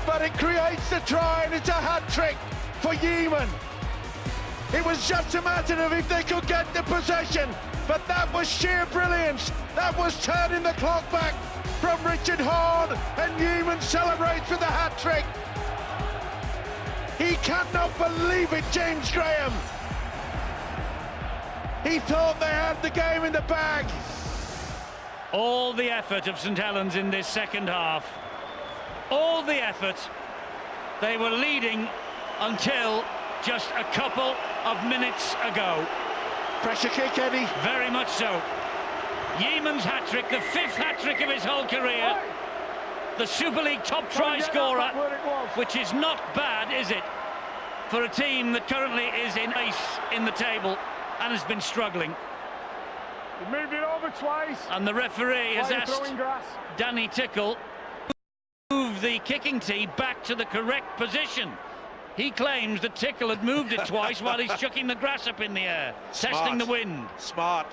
But it creates the try, and it's a hat-trick for Yeeman. It was just a matter of if they could get the possession, but that was sheer brilliance. That was turning the clock back from Richard Horn, and Yeeman celebrates with a hat-trick. He cannot believe it, James Graham. He thought they had the game in the bag. All the effort of St Helens in this second half. All the effort. They were leading until just a couple of minutes ago. Pressure kick, Eddie. Very much so. Yeeman's hat-trick, the 5th hat-trick of his whole career. The Super League top try scorer, which is not bad, is it? For a team that currently is in ace in the table and has been struggling. He moved it over twice. And the referee has asked Danny Tickle move the kicking tee back to the correct position. He claims that Tickle had moved it twice while he's chucking the grass up in the air, testing the wind. Smart,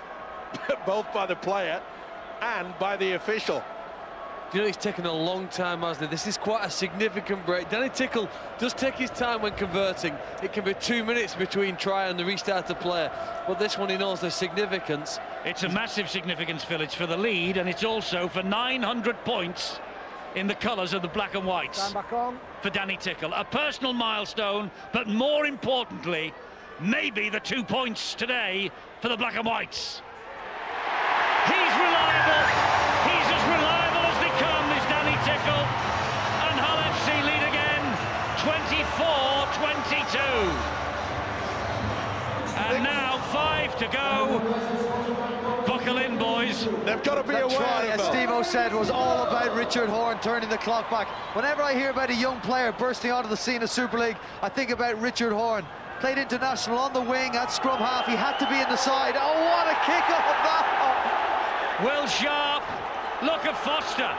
both by the player and by the official. You know, it's taken a long time, hasn't it? This is quite a significant break. Danny Tickle does take his time when converting. It can be 2 minutes between try and the restart of play, but this one he knows the significance. It's a massive significance, Phil. It's for the lead, and it's also for 900 points in the colours of the black and whites. Stand back on. For Danny Tickle. A personal milestone, but more importantly, maybe the 2 points today for the black and whites. He's reliable. He's as reliable as they come, is Danny Tickle. And Hull FC lead again, 24-22. And now 5 to go. Buckle in, boys. They've got to be aware try, of as it. Steve-O said, was all about Richard Horne turning the clock back. Whenever I hear about a young player bursting onto the scene of Super League, I think about Richard Horne. Played international on the wing at scrum half. He had to be in the side. Oh, what a kick-off that! Will Sharp, look at Foster.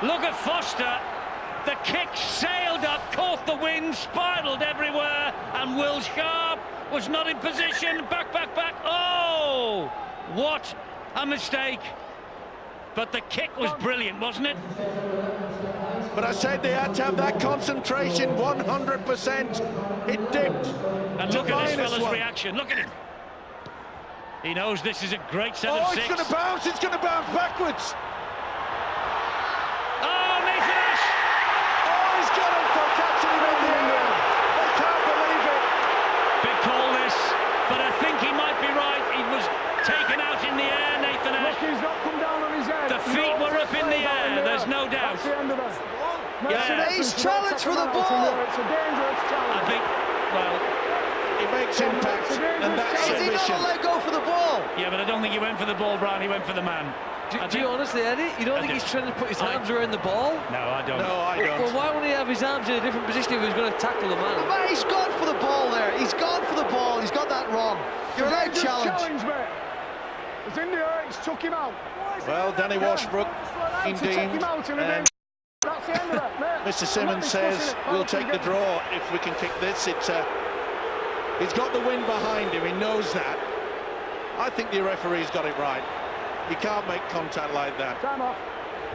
Look at Foster. The kick sailed up, caught the wind, spiraled everywhere, and Will Sharp was not in position. Back. Oh, what a mistake. But the kick was brilliant, wasn't it? But I said they had to have that concentration 100%. It dipped. And look at this fella's -1. reaction. Look at him. He knows this is a great set of Oh, six. it's going to bounce. It's going to bounce backwards. Oh, Nathan Ash. Oh, he's got him for catching him in the air. I can't believe it. Big call this, but I think he might be right. He was taken out in the air, Nathan Ash. Look, he's not come down on his head. The feet were up in the air, there's no doubt. That's the end of it. Yeah. He's challenged for the ball. It's a dangerous challenge. I think, well, It makes impact, and that's Is he not submission. let go for the ball? yeah, but I don't think he went for the ball, Brian. He went for the man. Do you honestly, Eddie? You don't think he's trying to put his arms around the ball? No, I don't. No, I Well, don't. why wouldn't he have his arms in a different position if he was going to tackle the man? Man, he's gone for the ball there. He's gone for the ball. He's got that wrong. You're allowed challenge. Mate. It's in the air. He's took him out. Well, Danny Washbrook, He took indeed. him out and then that's the end of it, mate. Mr. Simmons says we'll take the draw if we can kick this. He's got the wind behind him. He knows that. I think the referee's got it right. You can't make contact like that. Time off.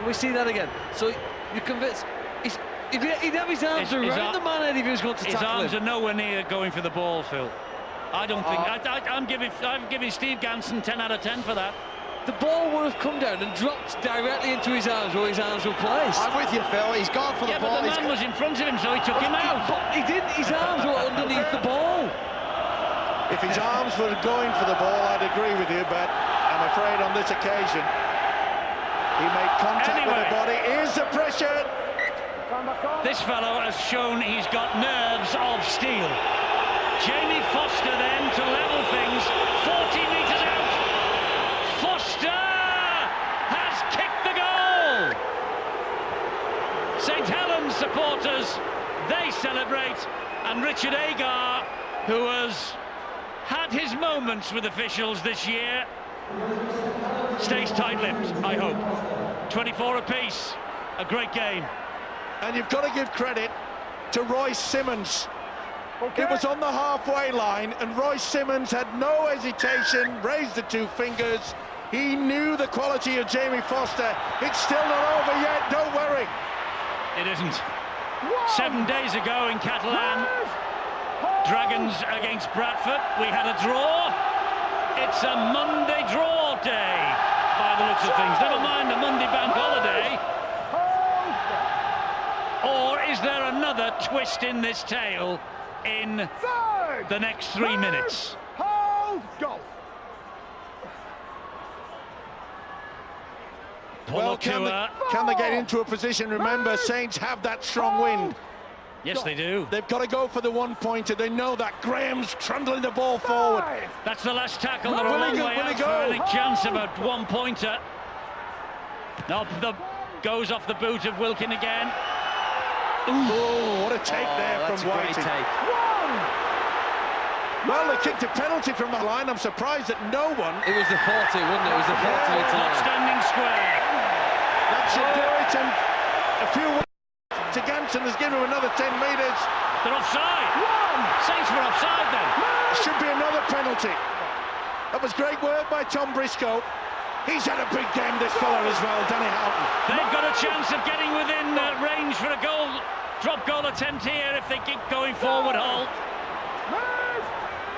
We see that again. So you're convinced he'd have his arms around the man, Eddie, if he was going to His tackle arms him. are nowhere near going for the ball, Phil. I don't think. I'm giving Steve Ganson 10 out of 10 for that. The ball would have come down and dropped directly into his arms where his arms were placed. I'm with you, Phil. He's gone for the Yeah, ball. but the man was in front of him, so he took him out. But he didn't. His arms were underneath the ball. If his arms were going for the ball, I'd agree with you, but I'm afraid on this occasion, he made contact with the body. Here's the pressure. Time back on. This fellow has shown he's got nerves of steel. Jamie Foster then to level things, 40 metres out. Foster has kicked the goal. St Helens supporters, they celebrate, and Richard Agar, who has had his moments with officials this year, stays tight-lipped, I hope. 24 apiece, a great game. And you've got to give credit to Royce Simmons. Okay. It was on the halfway line, and Royce Simmons had no hesitation, raised the 2 fingers. He knew the quality of Jamie Foster. It's still not over yet, don't worry. It isn't. 7 days ago in Catalan, Dragons against Bradford, we had a draw. It's a Monday draw day, by the looks of things. Never mind the Monday bank holiday. Or is there another twist in this tale in the next 3 minutes? Hold, go. Well, can they get into a position? Remember, Saints have that strong wind. Yes, they do. They've got to go for the one-pointer. They know that. Graham's trundling the ball forward. That's the last tackle. They're a Will long he way out go? for any chance of a one-pointer. No, goes off the boot of Wilkin again. Oh, what a take there from Whiting. Well, they kicked a penalty from the line. I'm surprised that no one... It was the 40, wasn't it? It was the 40 Not standing square. That should do it, and a few to Ganson has given him another 10 metres. They're offside. Saints were offside then. Should be another penalty. That was great work by Tom Briscoe. He's had a big game, this fella, as well, Danny Houghton. They've got a chance of getting within range for a goal, drop goal attempt here if they keep going forward, Hull.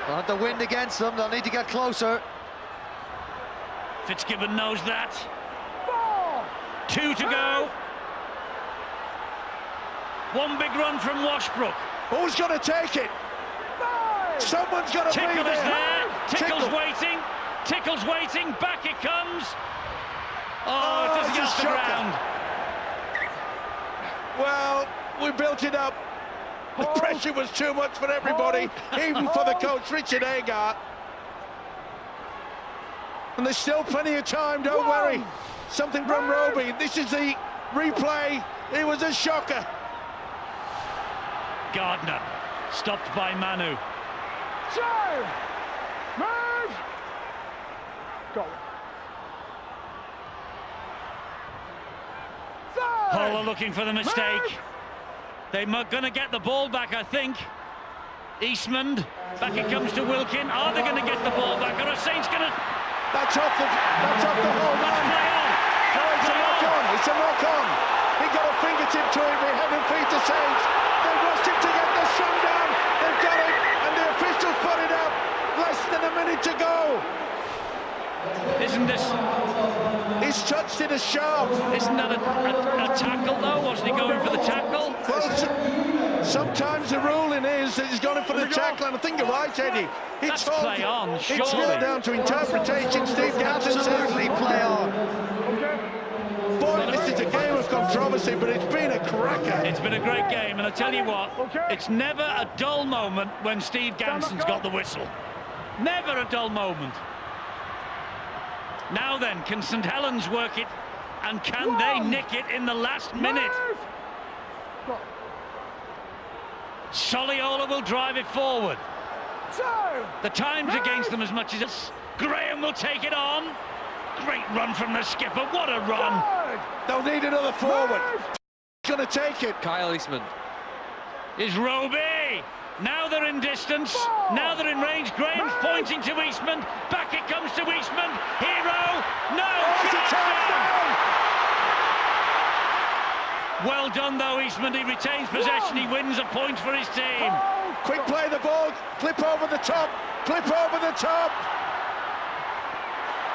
They'll have the wind against them, they'll need to get closer. Fitzgibbon knows that. 2 to go. One big run from Washbrook. Who's going to take it? Someone's got to be Tickle there. is there. Tickle's Tickle. waiting. Tickle's waiting. Back it comes. Oh, it doesn't get it's off a the shocker. ground. Well, we built it up. The pressure was too much for everybody, even for the coach, Richard Agard. And there's still plenty of time, don't worry. Something from Roby. This is the replay. It was a shocker. Gardner, stopped by Manu. Move! Go. Hull are looking for the mistake. They're going to get the ball back, I think. Eastman, back it comes to Wilkin. Are they going to get the ball back? Or are Saints going to... That's off the whole line. Let's play on. It's a knock on. He got a fingertip to it with head and feet to Saints. They rushed him to get the strum down. They've got it, and the officials put it up. Less than a minute to go. Isn't this... He's touched it as sharp. Isn't that a tackle, though? Wasn't he going for the tackle? Well, sometimes the ruling is that he's going for the tackle, and I think you're right, Eddie. That's play on, surely. It's all down to interpretation, Steve Ganson. Absolutely play on. Boy, this is a game of controversy, but it's been a cracker. It's been a great game, and I tell you what, it's never a dull moment when Steve Ganson's got the whistle. Never a dull moment. Now then, can St Helens work it, and can they nick it in the last minute? Soliola will drive it forward. The time's against them as much as it's... Graham will take it on. Great run from the skipper, what a run. They'll need another forward. He's going to take it. Kyle Eastman. Is Roby. Now they're in distance. Now they're in range. Graham's pointing to Eastman. Back it comes to Eastman. Hero. No. It's a touchdown. Well done, though, Eastman. He retains possession. He wins a point for his team. Quick play the ball. Clip over the top. Clip over the top.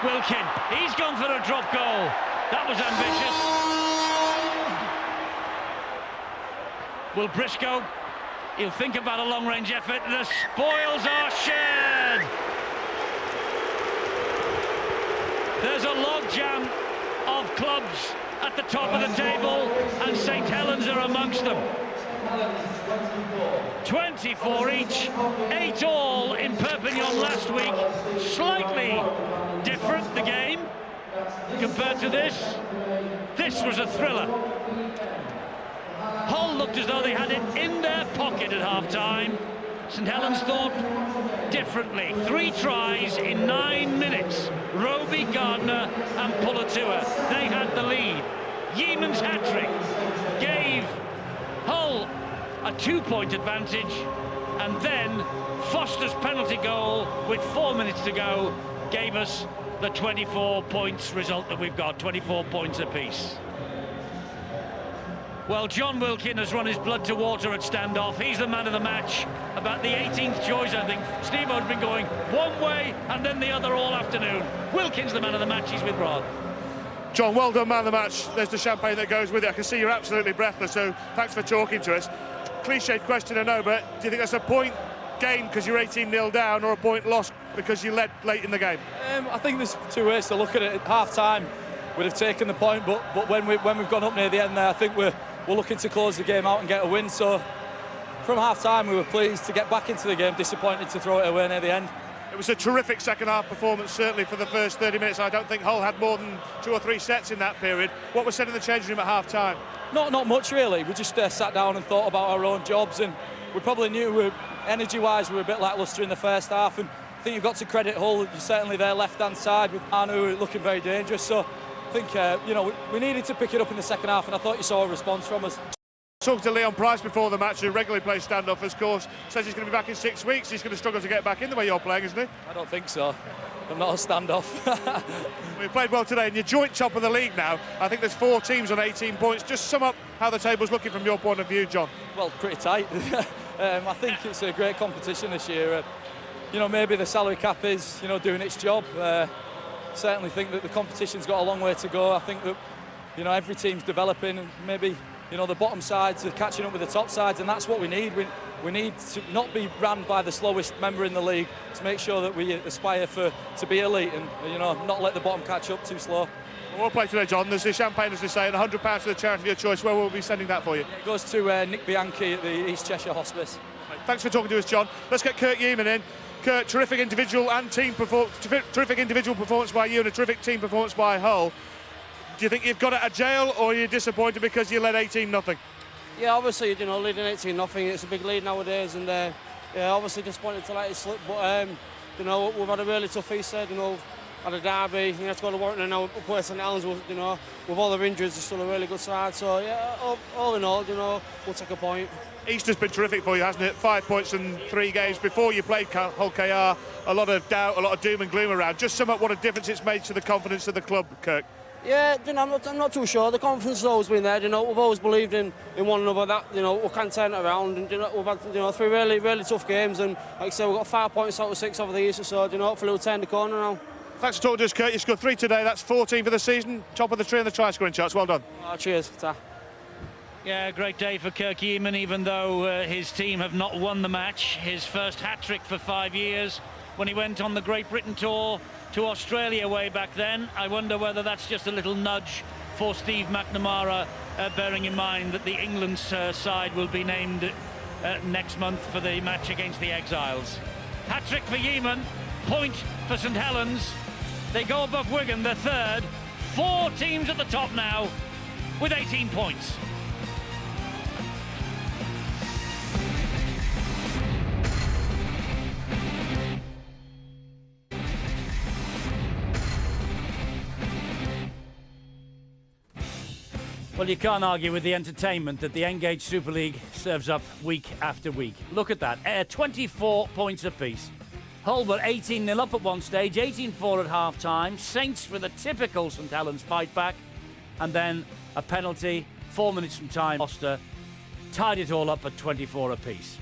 Wilkin. He's gone for a drop goal. That was ambitious. Will Briscoe... He'll think about a long-range effort. The spoils are shared. There's a logjam of clubs at the top of the table, and St Helens are amongst them. 24 each, 8 all in Perpignan last week. Slightly different, the game, compared to this. This was a thriller. Hull looked as though they had it in their pocket at half-time. St Helens thought differently. 3 tries in 9 minutes. Roby, Gardner and Pulatua. They had the lead. Yeaman's hat-trick gave Hull a 2-point advantage, and then Foster's penalty goal with 4 minutes to go gave us the 24 points result that we've got, 24 points apiece. Well, John Wilkin has run his blood to water at standoff. He's the man of the match. About the 18th choice, I think. Steve-O's been going one way and then the other all afternoon. Wilkin's the man of the match. He's with Rod. John, well done, man of the match. There's the champagne that goes with it. I can see you're absolutely breathless, so thanks for talking to us. Cliched question, I know, but do you think that's a point gained because you're 18-0 down, or a point lost because you led late in the game? I think there's 2 ways to look at it. At half-time, we'd have taken the point, but when we've gone up near the end there, I think we're looking to close the game out and get a win. So from half-time, we were pleased to get back into the game, disappointed to throw it away near the end. It was a terrific second-half performance, certainly for the first 30 minutes. I don't think Hull had more than 2 or 3 sets in that period. What was said in the changing room at half-time? Not much, really. We just sat down and thought about our own jobs, and we probably knew energy-wise we were a bit lacklustre in the first half, and I think you've got to credit Hull. You're certainly their left-hand side with Manu looking very dangerous. So I think we needed to pick it up in the second half, and I thought you saw a response from us. Talked to Leon Price before the match, who regularly plays standoff, of course, says he's going to be back in 6 weeks. He's going to struggle to get back in the way you're playing, isn't he? I don't think so. I'm not a standoff. Well, you played well today, and you're joint top of the league now. I think there's 4 teams on 18 points. Just sum up how the table's looking from your point of view, John. Well, pretty tight. I think it's a great competition this year. You know, maybe the salary cap is, you know, doing its job. Certainly think that the competition's got a long way to go. I think that, you know, every team's developing, and maybe, you know, the bottom sides are catching up with the top sides, and that's what we need. We need to not be ran by the slowest member in the league, to make sure that we aspire to be elite, and, you know, not let the bottom catch up too slow. Well, we'll play today, John. There's the champagne, as they say, and £100 to the charity of your choice. Where will we be sending that for you? It goes to Nick Bianchi at the East Cheshire Hospice. Thanks for talking to us, John. Let's get Kurt Yeaman in. Kurt, terrific individual and team terrific individual performance by you and a terrific team performance by Hull. Do you think you've got it at jail, or are you disappointed because you led 18-0? Yeah, obviously, you know, leading 18-0, it's a big lead nowadays, and yeah, obviously disappointed to let it slip. But you know, we've had a really tough Easter. You know, had a derby. You know, to go to Warrington and now play St Helens. You know, with all the injuries, it's still a really good side. So yeah, all in all, you know, we'll take a point. Easter's been terrific for you, hasn't it? 5 points in 3 games. Before you played Hull KR, a lot of doubt, a lot of doom and gloom around. Just sum up what a difference it's made to the confidence of the club, Kirk. Yeah, you know, I'm not too sure. The confidence has always been there. You know, we've always believed in one another, that, you know, we can turn it around. And, you know, we've had, you know, 3 really, really tough games, and like I said, we've got 5 points out of 6 over the Easter, so, you know, hopefully we'll turn the corner now. Thanks for talking to us, Kurt. You scored 3 today. That's 14 for the season. Top of the tree in the try scoring charts. Well done. Cheers. Ta. Yeah, great day for Kirk Yeaman, even though his team have not won the match. His first hat-trick for 5 years when he went on the Great Britain tour to Australia way back then. I wonder whether that's just a little nudge for Steve McNamara, bearing in mind that the England side will be named next month for the match against the Exiles. Hat-trick for Yeaman, point for St Helens. They go above Wigan, they're third. 4 teams at the top now with 18 points. Well, you can't argue with the entertainment that the Engage Super League serves up week after week. Look at that, 24 points apiece. Hull were 18-0 up at one stage, 18-4 at half-time. Saints with a typical St Helens fight back, and then a penalty, 4 minutes from time. Foster tied it all up at 24 apiece.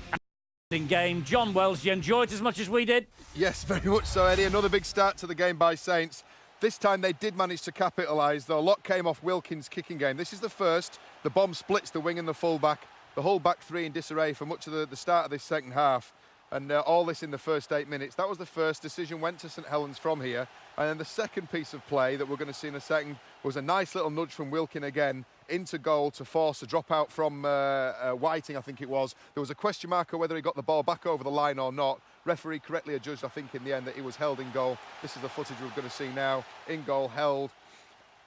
In game, John Wells, you enjoyed it as much as we did? Yes, very much so, Eddie. Another big start to the game by Saints. This time they did manage to capitalise, though a lot came off Wilkins' kicking game. This is the first. The bomb splits the wing and the full-back. The whole back 3 in disarray for much of the start of this second half. And all this in the first 8 minutes. That was the first. Decision went to St Helens from here. And then the second piece of play that we're going to see in a second was a nice little nudge from Wilkin again into goal to force a drop out from Whiting, I think it was. There was a question mark of whether he got the ball back over the line or not. Referee correctly adjudged, I think, in the end that he was held in goal. This is the footage we're going to see now. In goal, held.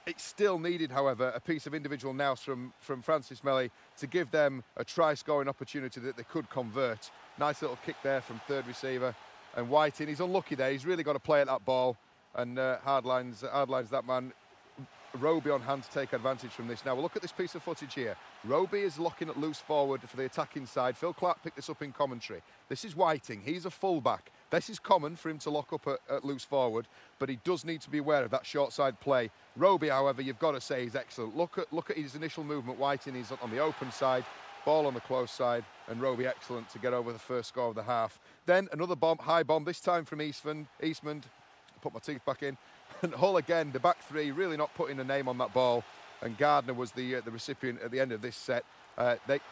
It still needed, however, a piece of individual nous from Francis Melly to give them a try-scoring opportunity that they could convert. Nice little kick there from third receiver. And Whiting, he's unlucky there. He's really got to play at that ball. And hard lines that man. Roby on hand to take advantage from this. Now we'll look at this piece of footage here. Roby is locking at loose forward for the attacking side. Phil Clark picked this up in commentary. This is Whiting. He's a full-back. This is common for him to lock up at loose forward, but he does need to be aware of that short side play. Roby, however, you've got to say he's excellent. Look at his initial movement. Whiting is on the open side, ball on the close side, and Roby excellent to get over the first score of the half. Then another bomb, high bomb, this time from Eastman. Put my teeth back in. And Hull again, the back 3 really not putting a name on that ball, and Gardner was the recipient at the end of this set.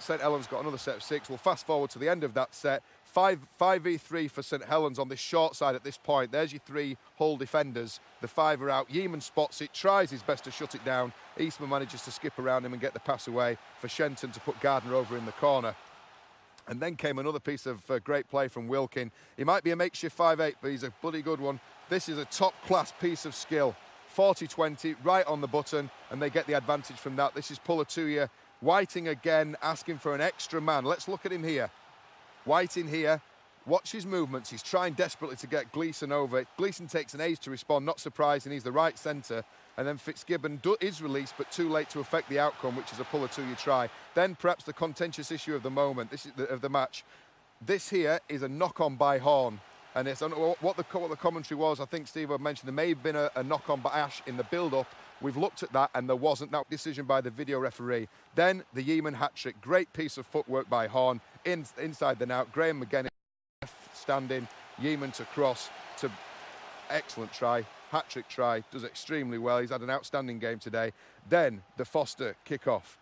St Helens got another set of 6. We'll fast forward to the end of that set. 5v3 for St Helens on this short side at this point. There's your 3 Hull defenders. The 5 are out. Yeaman spots it, tries his best to shut it down. Eastman manages to skip around him and get the pass away for Shenton to put Gardner over in the corner. And then came another piece of great play from Wilkin. He might be a makeshift 5'8", but he's a bloody good one. This is a top-class piece of skill. 40-20, right on the button, and they get the advantage from that. This is Pulatuya. Whiting again, asking for an extra man. Let's look at him here. Whiting here. Watch his movements. He's trying desperately to get Gleeson over. Gleeson takes an age to respond, not surprising. He's the right centre. And then Fitzgibbon is released, but too late to affect the outcome, which is a puller to you try. Then perhaps the contentious issue of the moment, of the match. This here is a knock-on by Horn. And it's what the commentary was. I think Steve had mentioned there may have been a knock-on by Ash in the build-up. We've looked at that, and there wasn't. That decision by the video referee. Then the Yeaman hat-trick. Great piece of footwork by Horn. Inside the net. Graham McGuinness standing. Yeaman to cross. To excellent try. Hat-trick try. Does extremely well. He's had an outstanding game today. Then the Foster kick-off.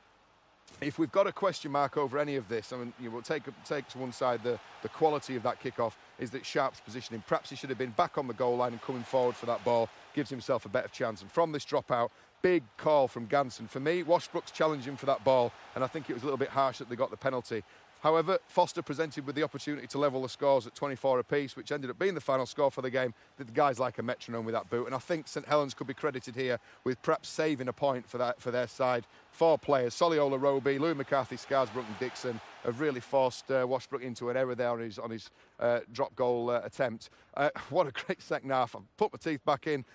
If we've got a question mark over any of this, I mean, we'll take to one side the quality of that kick-off, is that Sharp's positioning. Perhaps he should have been back on the goal line and coming forward for that ball. Gives himself a better chance. And from this dropout, big call from Ganson. For me, Washbrook's challenging for that ball, and I think it was a little bit harsh that they got the penalty. However, Foster presented with the opportunity to level the scores at 24 apiece, which ended up being the final score for the game. The guys like a metronome with that boot, and I think St Helens could be credited here with perhaps saving a point for their side. 4 players, Soliola, Roby, Louis McCarthy, Scarsbrook and Dixon, have really forced Washbrook into an error there on his drop goal attempt. What a great second half. I've put my teeth back in.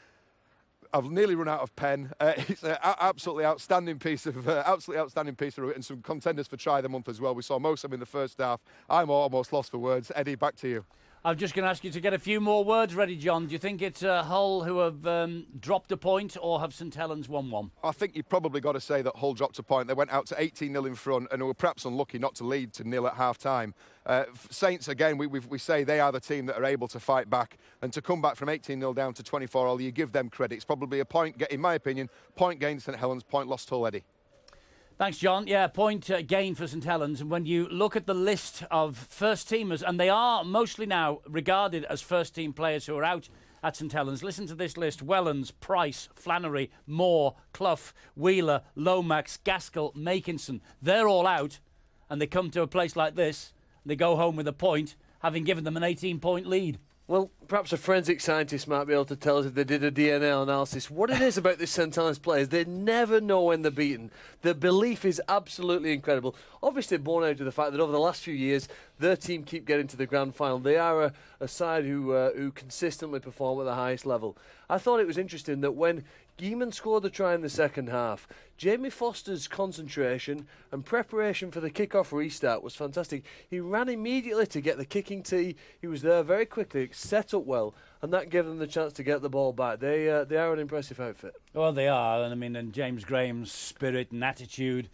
I've nearly run out of pen. It's an absolutely outstanding piece of and some contenders for try of the month as well. We saw most of them in the first half. I'm almost lost for words. Eddie, back to you. I'm just going to ask you to get a few more words ready, John. Do you think it's Hull who have dropped a point, or have St Helens won one? I think you've probably got to say that Hull dropped a point. They went out to 18-0 in front and were perhaps unlucky not to lead to 0 at half-time. Saints, again, we say they are the team that are able to fight back, and to come back from 18-0 down to 24-all, you give them credit. It's probably a point, in my opinion, point gain to St Helens, point lost to Hull, Eddie. Thanks, John. Yeah, point gain for St Helens. And when you look at the list of first-teamers, and they are mostly now regarded as first-team players who are out at St Helens. Listen to this list. Wellens, Price, Flannery, Moore, Clough, Wheeler, Lomax, Gaskell, Makinson. They're all out, and they come to a place like this. They go home with a point, having given them an 18-point lead. Well, perhaps a forensic scientist might be able to tell us if they did a DNA analysis what it is about this St Helens players. They never know when they're beaten. The belief is absolutely incredible. Obviously born out of the fact that over the last few years, their team keep getting to the grand final. They are a side who consistently perform at the highest level. I thought it was interesting that when Geeman scored the try in the second half, Jamie Foster's concentration and preparation for the kick-off restart was fantastic. He ran immediately to get the kicking tee. He was there very quickly, set up well, and that gave them the chance to get the ball back. They are an impressive outfit. Well, they are, and I mean, and James Graham's spirit and attitude,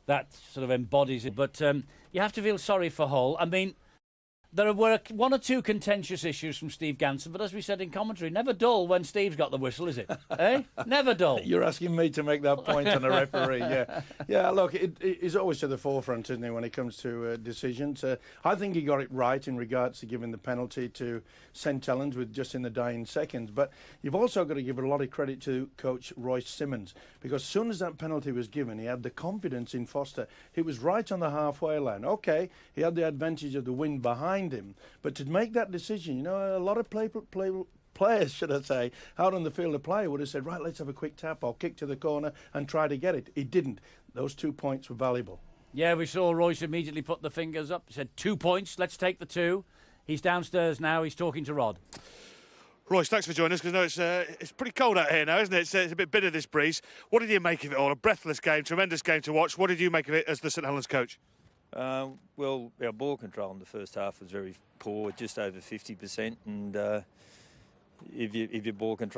that sort of embodies it. But you have to feel sorry for Hull. I mean, there were 1 or 2 contentious issues from Steve Ganson, but as we said in commentary, never dull when Steve's got the whistle, is it? Eh? Never dull. You're asking me to make that point on a referee, yeah. Yeah, look, he's always to the forefront, isn't he, when it comes to decisions. I think he got it right in regards to giving the penalty to St Helens with just in the dying seconds. But you've also got to give a lot of credit to Coach Royce Simmons, because as soon as that penalty was given, he had the confidence in Foster. He was right on the halfway line. OK, he had the advantage of the wind behind him, but to make that decision, you know, a lot of players, should I say, out on the field of play would have said, right, let's have a quick tap or kick to the corner and try to get it. He didn't. Those 2 points were valuable. Yeah, we saw Royce immediately put the fingers up. He said 2 points, let's take the 2. He's downstairs now, he's talking to Rod. Royce, thanks for joining us, because it's pretty cold out here now, isn't it? It's a bit bitter, this breeze. What did you make of it all? A breathless game, tremendous game to watch. What did you make of it as the St Helens coach? Well, our ball control in the first half was very poor, just over 50%, and if your ball control